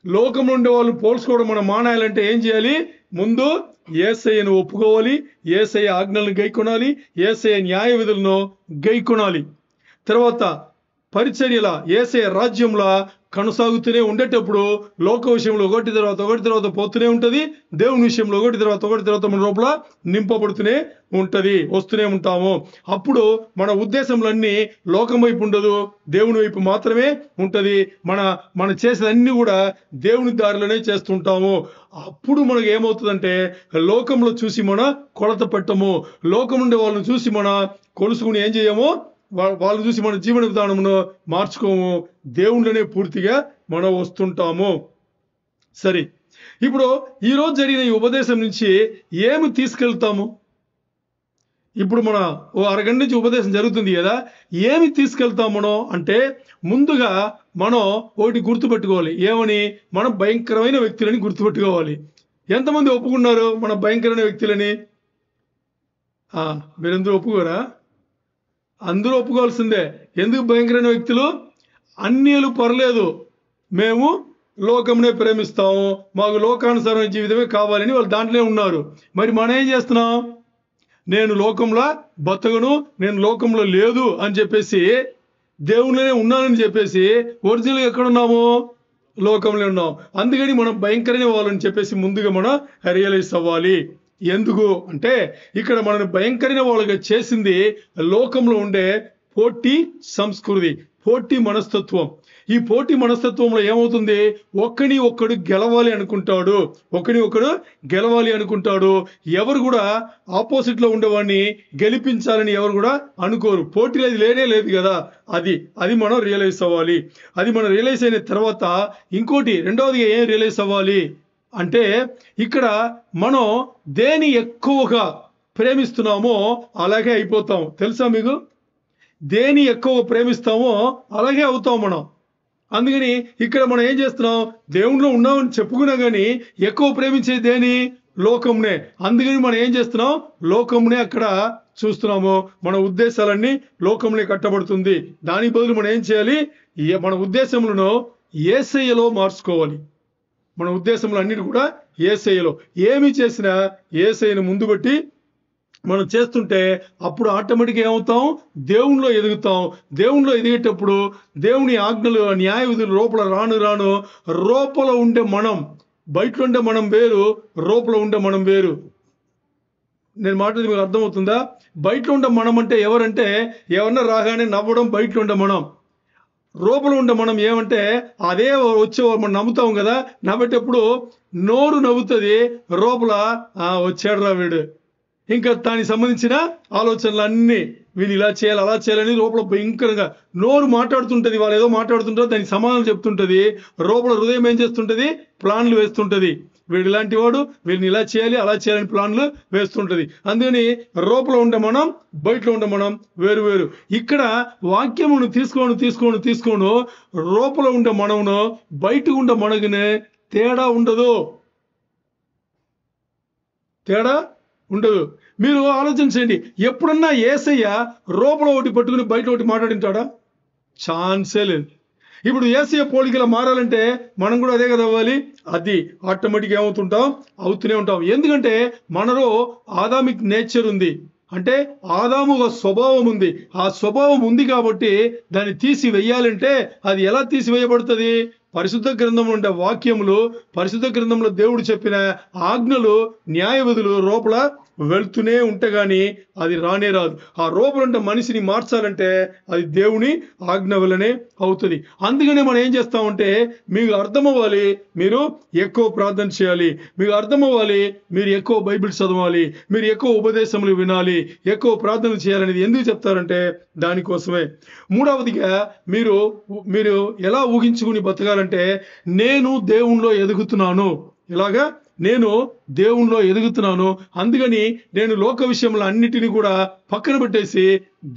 లోకం నుండి వాళ్ళు పోల్చుకోవడం మనం మానేయాలంటే ఏం చేయాలి? ముందు యేసయ్యను ఒప్పుకోవాలి, యేసయ్య ఆజ్ఞలను గైకొనాలి, యేసయ్య న్యాయ విధులను గైకొనాలి. తర్వాత పరిచర్యల యేసయ్య రాజ్యంలో కొనసాగుతూనే ఉండేటప్పుడు లోక విషయంలో ఒకటి తర్వాత పోతూనే ఉంటుంది, దేవుని విషయంలో ఒకటి తర్వాత మన లోపల నింపబడుతూనే ఉంటుంది, వస్తూనే ఉంటాము. అప్పుడు మన ఉద్దేశంలన్నీ లోకం వైపు ఉండదు, దేవుని వైపు మాత్రమే ఉంటుంది. మన చేసేదన్నీ కూడా దేవుని దారిలోనే చేస్తుంటాము. అప్పుడు మనకు ఏమవుతుందంటే లోకంలో చూసి మన కొలత పెట్టము, లోకం నుండి వాళ్ళని చూసి మన కొలుసుకుని ఏం చేయము, వాళ్ళు చూసి మన జీవన విధానమును మార్చుకోము, దేవుళ్ళనే పూర్తిగా మనం వస్తుంటాము. సరే, ఇప్పుడు ఈరోజు జరిగిన ఈ ఉపదేశం నుంచి ఏమి తీసుకెళ్తాము? ఇప్పుడు మన అరగంట నుంచి ఉపదేశం జరుగుతుంది కదా, ఏమి తీసుకెళ్తాం మనం అంటే, ముందుగా మనం ఒకటి గుర్తుపెట్టుకోవాలి. ఏమని? మనం భయంకరమైన వ్యక్తులని గుర్తుపెట్టుకోవాలి. ఎంతమంది ఒప్పుకున్నారు మన భయంకరమైన వ్యక్తులని? మీరందరూ ఒప్పుకోరా? అందరూ ఒప్పుకోవాల్సిందే. ఎందుకు భయంకరమైన వ్యక్తులు? అన్యులు పర్లేదు, మేము లోకంనే ప్రేమిస్తాము, మాకు లోకానుసారమైన జీవితమే కావాలని వాళ్ళు దాంట్లోనే ఉన్నారు. మరి మనం ఏం చేస్తున్నాం? నేను లోకంలో బతకను, నేను లోకంలో లేదు అని చెప్పేసి, దేవుళ్ళనే ఉన్నానని చెప్పేసి ఒరిజినల్గా ఎక్కడున్నాము? లోకంలో ఉన్నాం. అందుకని మనం భయంకరమైన వాళ్ళని చెప్పేసి ముందుగా మనం రియలైజ్ అవ్వాలి. ఎందుకు అంటే, ఇక్కడ మనల్ని భయంకరమైన వాళ్ళగా చేసింది లోకంలో ఉండే పోటీ సంస్కృతి, పోటీ మనస్తత్వం. ఈ పోటీ మనస్తత్వంలో ఏమవుతుంది? ఒక్కడు గెలవాలి అనుకుంటాడు. ఎవరు కూడా ఆపోజిట్ లో ఉండేవాడిని గెలిపించాలని ఎవరు కూడా అనుకోరు. పోటీలో అది లేనే లేదు కదా. అది మనం రియలైజ్ అవ్వాలి. అది మనం రియలైజ్ అయిన తర్వాత ఇంకోటి రెండవదిగా ఏం రియలైజ్ అవ్వాలి అంటే, ఇక్కడ మనం దేని ఎక్కువగా ప్రేమిస్తున్నామో అలాగే అయిపోతాం. తెలుసా మీకు? దేని ఎక్కువ ప్రేమిస్తామో అలాగే అవుతాం మనం. అందుకని ఇక్కడ మనం ఏం చేస్తున్నాం? దేవుణ్ణిలో ఉన్నామని చెప్పుకున్నా కానీ ఎక్కువ ప్రేమించేది దేని? లోకంనే. అందుకని మనం ఏం చేస్తున్నాం? లోకంనే అక్కడ చూస్తున్నాము. మన ఉద్దేశాలన్నీ లోకంనే కట్టబడుతుంది. దానికి బదులు మనం ఏం చేయాలి? మన ఉద్దేశములను యేసయ్యలో మార్చుకోవాలి. మన ఉద్దేశంలో అన్నిటి కూడా యేసయ్యలో. ఏమి చేసినా యేసయ్యను ముందు పెట్టి మనం చేస్తుంటే అప్పుడు ఆటోమేటిక్గా ఏమవుతాం? దేవునిలో ఎదుగుతాం. దేవునిలో ఎదిగేటప్పుడు దేవుని ఆజ్ఞలు, న్యాయ విధులు రాను లోపల ఉండే మనం, బయటలో ఉండే మనం వేరు, లోపల ఉండే మనం వేరు. నేను మాట్లాడి మీకు అర్థమవుతుందా? బయటలో ఉండే మనం అంటే ఎవరంటే, ఎవరన్నా రాగానే నవ్వడం బయటలో ఉండే మనం. లోపల ఉండే మనం ఏమంటే, అదే వచ్చే మనం నమ్ముతాం కదా, నవ్వేటప్పుడు నోరు నవ్వుతుంది, లోపల వచ్చాడురా వీడు, ఇంకా దానికి సంబంధించిన ఆలోచనలు అన్నీ వీళ్ళు ఇలా చేయాలి అలా చేయాలని లోపల భయంకరంగా నోరు మాట్లాడుతుంటది. వాళ్ళు ఏదో మాట్లాడుతుంటారు, దానికి సమాధానం చెప్తుంటది. లోపల హృదయం ఏం చేస్తుంటది? ప్లాన్లు వేస్తుంటది. వీడు ఇలాంటి వాడు, వీళ్ళని ఇలా చేయాలి అలా చేయాలని ప్లాన్లు వేస్తుంటది. అందుకని లోపల ఉండే మనం, బయటలో ఉండే మనం వేరు. ఇక్కడ వాక్యమును తీసుకోను లోపల ఉండే మనమును, బయట ఉండే మనకునే తేడా ఉండదు. ఉండదు. మీరు ఆలోచించండి, ఎప్పుడన్నా యేసయ్య రూపంలో ఒకటి పట్టుకుని బయట ఒకటి మాట్లాడింటాడా? ఛాన్సే లేదు. ఇప్పుడు యేసయ్య పోలికలా మారాలంటే మనం కూడా అదే కదా అవ్వాలి. అది ఆటోమేటిక్గా ఏమవుతుంటాం, అవుతూనే ఉంటాం. ఎందుకంటే మనలో ఆదామిక్ నేచర్ ఉంది, అంటే ఆదాము ఒక స్వభావం ఉంది. ఆ స్వభావం ఉంది కాబట్టి దాన్ని తీసి వెయ్యాలంటే అది ఎలా తీసివేయబడుతుంది? పరిశుద్ధ గ్రంథంలో ఉండే వాక్యములు, పరిశుద్ధ గ్రంథంలో దేవుడు చెప్పిన ఆజ్ఞలు, న్యాయ విధులు లోపల వెళ్తూనే ఉంటే గాని అది రానే రాదు. ఆ రూపం అంటే మనిషిని మార్చాలంటే అది దేవుని ఆజ్ఞ వల్లనే అవుతుంది. అందుకనే మనం ఏం చేస్తామంటే, మీకు అర్థం అవ్వాలి, మీరు ఎక్కువ ప్రార్థన చేయాలి, మీకు అర్థం అవ్వాలి, మీరు ఎక్కువ బైబిల్ చదవాలి, మీరు ఎక్కువ ఉపదేశములు వినాలి, ఎక్కువ ప్రార్థన చేయాలనేది ఎందుకు చెప్తారంటే దానికోసమే. మూడవదిగా మీరు ఎలా ఊహించుకుని బతకాలంటే, నేను దేవునిలో ఎదుగుతున్నాను, ఇలాగా నేను దేవునిలో ఎదుగుతున్నాను, అందుకని నేను లోక విషయంలో అన్నిటినీ కూడా పక్కన పెట్టేసి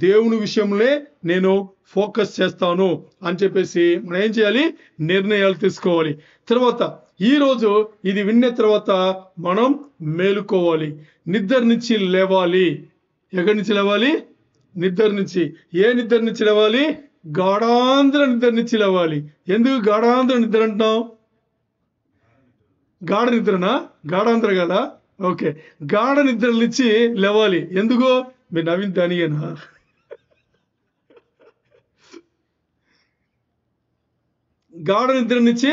దేవుని విషయంలో నేను ఫోకస్ చేస్తాను అని చెప్పేసి మనం ఏం చేయాలి? నిర్ణయాలు తీసుకోవాలి. తర్వాత ఈరోజు ఇది విన్న తర్వాత మనం మేలుకోవాలి, నిద్ర నుంచి లేవాలి. ఎక్కడి నుంచి లేవాలి? నిద్ర నుంచి. ఏ నిద్ర నుంచి లేవాలి? గాఢాంధ్ర నిద్ర నుంచి లేవాలి. ఎందుకు గాఢాంధ్ర నిద్ర అంటున్నాం? గాఢ నిద్రనా? గాఢాంధ్ర కదా. ఓకే, గాఢ నిద్ర నుంచి లేవాలి. ఎందుకు? మీరు నవ్వింది దానియేనా? గాఢ నిద్ర నుంచి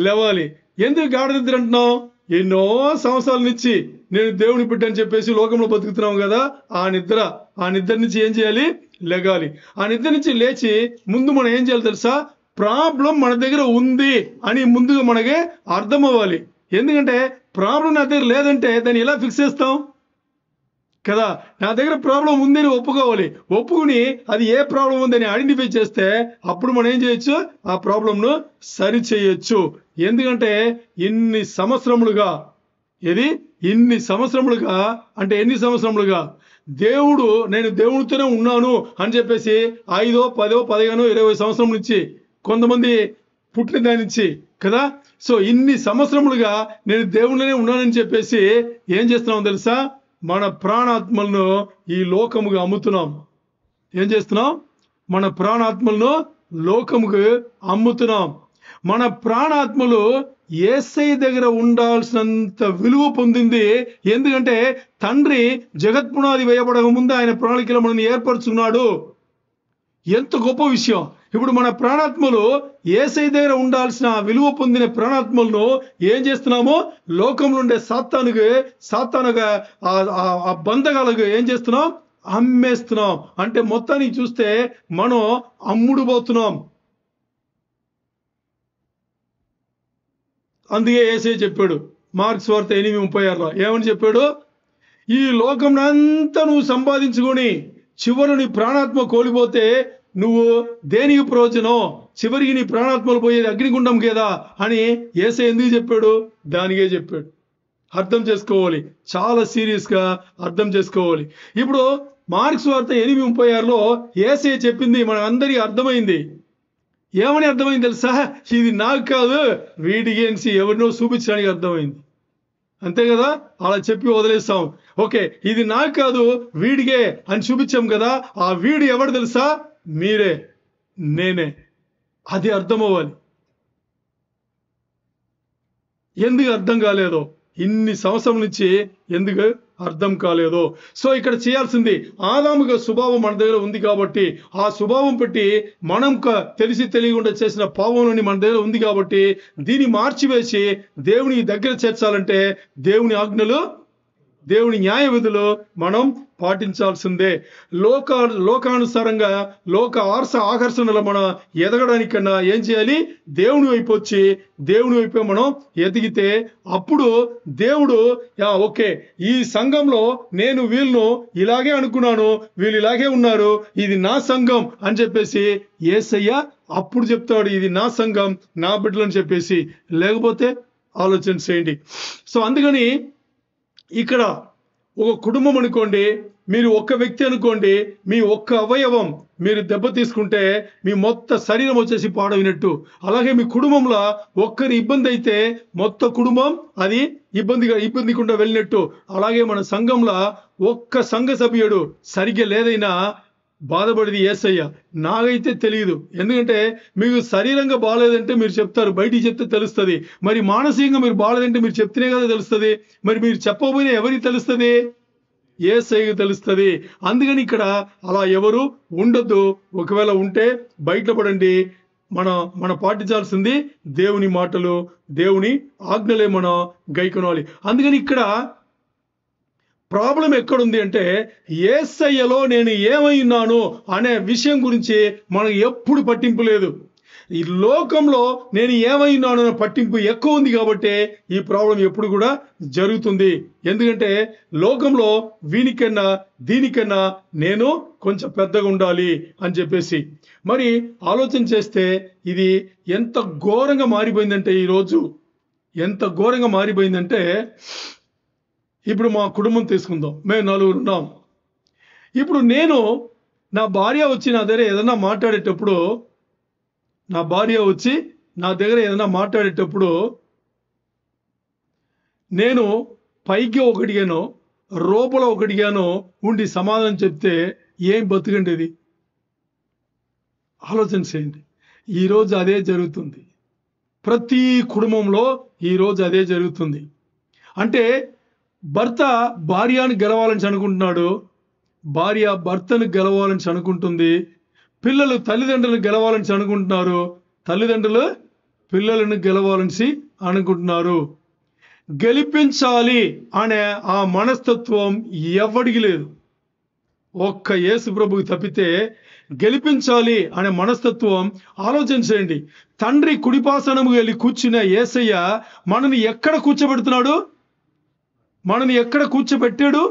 లేవాలి. ఎందుకు గాఢ నిద్ర అంటున్నాం? ఎన్నో సంవత్సరాల నుంచి నేను దేవుని బిడ్డ అని చెప్పేసి లోకంలో బతుకుతున్నాం కదా, ఆ నిద్ర నుంచి ఏం చేయాలి? లెగాలి. ఆ నిద్ర నుంచి లేచి ముందు మనం ఏం చేయాలి తెలుసా? ప్రాబ్లం మన దగ్గర ఉంది అని ముందుగా మనకి అర్థం అవ్వాలి. ఎందుకంటే ప్రాబ్లం నా దగ్గర లేదంటే దాన్ని ఎలా ఫిక్స్ చేస్తాం కదా. నా దగ్గర ప్రాబ్లం ఉందని ఒప్పుకోవాలి. ఒప్పుకుని అది ఏ ప్రాబ్లం ఉందని ఐడెంటిఫై చేస్తే అప్పుడు మనం ఏం చేయొచ్చు? ఆ ప్రాబ్లంను సరి చేయొచ్చు. ఎందుకంటే ఇన్ని సంవత్సరములుగా అంటే ఎన్ని సంవత్సరములుగా నేను దేవుడితోనే ఉన్నాను అని చెప్పేసి 5, 10, 15, 20 సంవత్సరం నుంచి, కొంతమంది పుట్టిన దాని నుంచి కదా. సో ఇన్ని సంవత్సరములుగా నేను దేవుళ్ళనే ఉన్నానని చెప్పేసి ఏం చేస్తున్నాం తెలుసా? మన ప్రాణాత్మలను ఈ లోకముగా అమ్ముతున్నాం. ఏం చేస్తున్నాం? మన ప్రాణాత్మలను లోకముకు అమ్ముతున్నాం. మన ప్రాణాత్మలు యేసయ్య దగ్గర ఉండాల్సినంత విలువ పొందింది. ఎందుకంటే తండ్రి జగత్పునాది వేయబడక ముందు ఆయన ప్రణాళికలో మనల్ని ఏర్పరచుకున్నాడు. ఎంత గొప్ప విషయం. ఇప్పుడు మన ప్రాణాత్మలు యేసయ్య దగ్గర ఉండాల్సిన విలువ పొందిన ప్రాణాత్మలను ఏం చేస్తున్నాము? లోకంలో ఉండే సాతానుగా ఆ బంధకాలకు ఏం చేస్తున్నాం? అమ్మేస్తున్నాం. అంటే మొత్తానికి చూస్తే మనం అమ్ముడు పోతున్నాం. అందుకే యేసయ్య చెప్పాడు మార్కు సువార్త 8:36లో ఏమని చెప్పాడు? ఈ లోకం అంతా నువ్వు సంపాదించుకొని చివరి నీ ప్రాణాత్మ కోల్పోతే నువ్వు దేనికి ప్రయోజనం? చివరికి నీ ప్రాణాత్మలు పోయేది అగ్నిగుండం కదా అని యేసయ్య ఎందుకు చెప్పాడు? దానికే చెప్పాడు. అర్థం చేసుకోవాలి, చాలా సీరియస్గా అర్థం చేసుకోవాలి. ఇప్పుడు మార్కు సువార్త 8:36లో యేసయ్య చెప్పింది మన అందరికీ అర్థమైంది. ఏమని అర్థమైంది తెలుసా? ఇది నాకు కాదు, వీడికి ఎవరినో చూపించడానికి అర్థమైంది. అంతే కదా, అలా చెప్పి వదిలేస్తాం. ఓకే, ఇది నాకు కాదు వీడికే అని చూపించాం కదా, ఆ వీడు ఎవడు తెలుసా? మీరే, నేనే. అది అర్థం అవ్వాలి. ఎందుకు అర్థం కాలేదో, ఇన్ని సంవత్సరం నుంచి ఎందుకు అర్థం కాలేదో. సో ఇక్కడ చేయాల్సింది, ఆదాముగా స్వభావం మన దగ్గర ఉంది కాబట్టి ఆ స్వభావం పెట్టి మనం తెలిసి తెలియకుండా చేసిన పాపంలోని మన దగ్గర ఉంది కాబట్టి దీన్ని మార్చివేసి దేవుని దగ్గర చేర్చాలంటే దేవుని ఆజ్ఞలు, దేవుని న్యాయ విధులు మనం పాటించాల్సిందే. లోకానుసారంగా లోక ఆకర్షణలో మనం ఎదగడానికన్నా ఏం చేయాలి? దేవుని వైపు వచ్చి దేవుని వైపే మనం ఎదిగితే అప్పుడు దేవుడు ఓకే, ఈ సంఘంలో నేను వీళ్ళను ఇలాగే అనుకున్నాను, వీళ్ళు ఇలాగే ఉన్నారు, ఇది నా సంఘం అని చెప్పేసి యేసయ్య అప్పుడు చెప్తాడు, ఇది నా సంఘం, నా బిడ్డలని చెప్పేసి. లేకపోతే ఆలోచన చేయండి. సో అందుకని ఇక్కడ ఒక కుటుంబం అనుకోండి, మీరు ఒక్క వ్యక్తి అనుకోండి, మీ ఒక్క అవయవం మీరు దెబ్బ తీసుకుంటే మీ మొత్తం శరీరం వచ్చేసి పాడైనట్టు. అలాగే మీ కుటుంబంలో ఒక్కరి ఇబ్బంది అయితే మొత్తం కుటుంబం అది ఇబ్బందికుండా వెళ్ళినట్టు. అలాగే మన సంఘంలో ఒక్క సంఘ సభ్యుడు సరిగ్గా లేదైనా బాధపడేది యేసయ్య. నాకైతే తెలియదు, ఎందుకంటే మీకు శరీరంగా బాగాలేదంటే మీరు చెప్తారు, బయటికి చెప్తే తెలుస్తుంది. మరి మానసికంగా మీరు బాగాలేదంటే మీరు చెప్తేనే కదా తెలుస్తుంది. మరి మీరు చెప్పకపోయినా ఎవరికి తెలుస్తుంది? యేసయ్యకు తెలుస్తుంది. అందుకని ఇక్కడ అలా ఎవరు ఉండొద్దు. ఒకవేళ ఉంటే బయటపడండి. మన పాటించాల్సింది దేవుని మాటలు, దేవుని ఆజ్ఞలే మనం గైకొనాలి. అందుకని ఇక్కడ ప్రాబ్లం ఎక్కడుంది అంటే, యేసయ్యలో నేను ఏమై ఉన్నాను అనే విషయం గురించి మనకు ఎప్పుడు పట్టింపు లేదు. ఈ లోకంలో నేను ఏమై ఉన్నాను అనే పట్టింపు ఎక్కువ ఉంది కాబట్టి ఈ ప్రాబ్లం ఎప్పుడు కూడా జరుగుతుంది. ఎందుకంటే లోకంలో దీనికన్నా నేను కొంచెం పెద్దగా ఉండాలి అని చెప్పేసి. మరి ఆలోచన చేస్తే ఇది ఎంత ఘోరంగా మారిపోయిందంటే, ఈరోజు ఎంత ఘోరంగా మారిపోయిందంటే, ఇప్పుడు మా కుటుంబం తీసుకుందాం, మేము 4 ఉన్నాం. ఇప్పుడు నా భార్య వచ్చి నా దగ్గర ఏదైనా మాట్లాడేటప్పుడు నేను పైకి ఒకటిగానో రూపల ఒకటిగానో ఉండి సమాధానం చెప్తే ఏం బతుకండి ఇది? ఆలోచన చేయండి. ఈరోజు అదే జరుగుతుంది ప్రతి కుటుంబంలో. ఈరోజు అదే జరుగుతుంది. అంటే భర్త భార్యను గెలవాలని అనుకుంటున్నాడు, భార్య భర్తను గెలవాలని అనుకుంటుంది, పిల్లలు తల్లిదండ్రులను గెలవాలని అనుకుంటున్నారు, తల్లిదండ్రులు పిల్లలను గెలవాలని అనుకుంటున్నారు. గెలిపించాలి అనే ఆ మనస్తత్వం ఎవడికి లేదు. ఒక్క యేసు ప్రభువుకి తప్పితే గెలిపించాలి అనే మనస్తత్వం. ఆలోచన చేయండి. తండ్రి కుడిపాసనము వెళ్ళి కూర్చున్న యేసయ్య మనని ఎక్కడ కూర్చోబెడుతున్నాడు? మనని ఎక్కడ కూర్చోబెట్టాడు?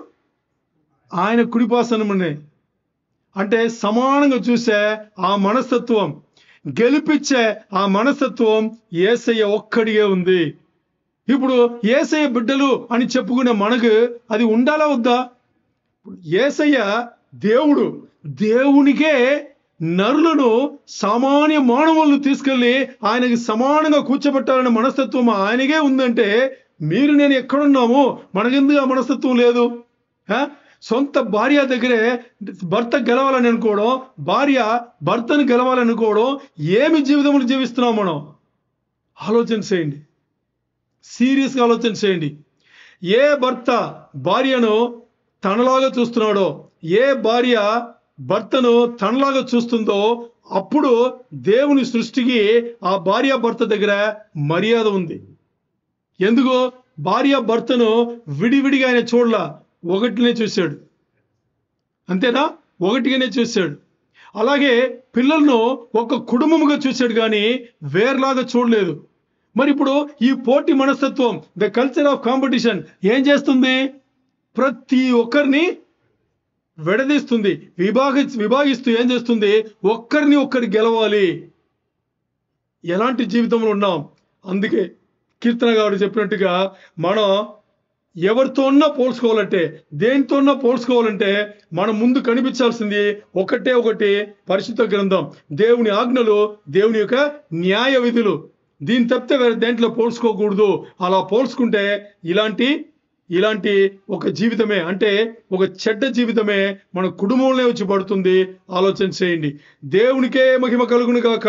ఆయన కుడిపాసనమునే. అంటే సమానంగా చూసే ఆ మనస్తత్వం, గెలిపించే ఆ మనస్తత్వం యేసయ్య ఒక్కడిగే ఉంది. ఇప్పుడు యేసయ్య బిడ్డలు అని చెప్పుకునే మనకు అది ఉండాలా వద్దా? యేసయ్య దేవుడు, దేవునికే నరులను సామాన్య మానవులను తీసుకెళ్ళి ఆయనకి సమానంగా కూర్చోబెట్టాలనే మనస్తత్వం ఆయనకే ఉందంటే మీరు నేను ఎక్కడున్నాము? మనకెందుకు ఆ మనస్తత్వం లేదు? సొంత భార్య దగ్గరే భర్త గెలవాలని అనుకోవడం, భార్య భర్తను గెలవాలని అనుకోవడం, ఏమి జీవితంలో జీవిస్తున్నాం మనం? ఆలోచన చేయండి, సీరియస్గా ఆలోచన చేయండి. ఏ భర్త భార్యను తనలాగా చూస్తున్నాడో, ఏ భార్య భర్తను తనలాగా చూస్తుందో, అప్పుడు దేవుని సృష్టికి ఆ భార్య భర్త దగ్గర మర్యాద ఉంది. ఎందుకు? భార్య భర్తను విడివిడిగా ఆయన చూడలా, ఒకటినే చూశాడు. అంతేనా? ఒకటిగానే చూశాడు. అలాగే పిల్లలను ఒక కుటుంబముగా చూశాడు, కానీ వేర్లాగా చూడలేదు. మరి ఇప్పుడు ఈ పోటీ మనస్తత్వం, ద కల్చర్ ఆఫ్ కాంపిటీషన్ ఏం చేస్తుంది? ప్రతి ఒక్కరిని విడదీస్తుంది, విభాగిస్తూ ఏం చేస్తుంది? ఒక్కరి గెలవాలి. ఎలాంటి జీవితంలో ఉన్నాం? అందుకే కీర్తనగాడు చెప్పినట్టుగా మనం ఎవరితోన్నా పోల్చుకోవాలంటే, దేనితోన్నా పోల్చుకోవాలంటే మనం ముందు కనిపించాల్సింది ఒకటి పరిశుద్ధ గ్రంథం, దేవుని ఆజ్ఞలు, దేవుని యొక్క న్యాయ విధులు. దీని తప్పితే వేరే దేంట్లో పోల్చుకోకూడదు. అలా పోల్చుకుంటే ఇలాంటి ఒక జీవితమే, అంటే ఒక చెడ్డ జీవితమే మన కుటుంబంలో వచ్చి పడుతుంది. ఆలోచన చేయండి. దేవునికే మహిమ కలుగును గాక.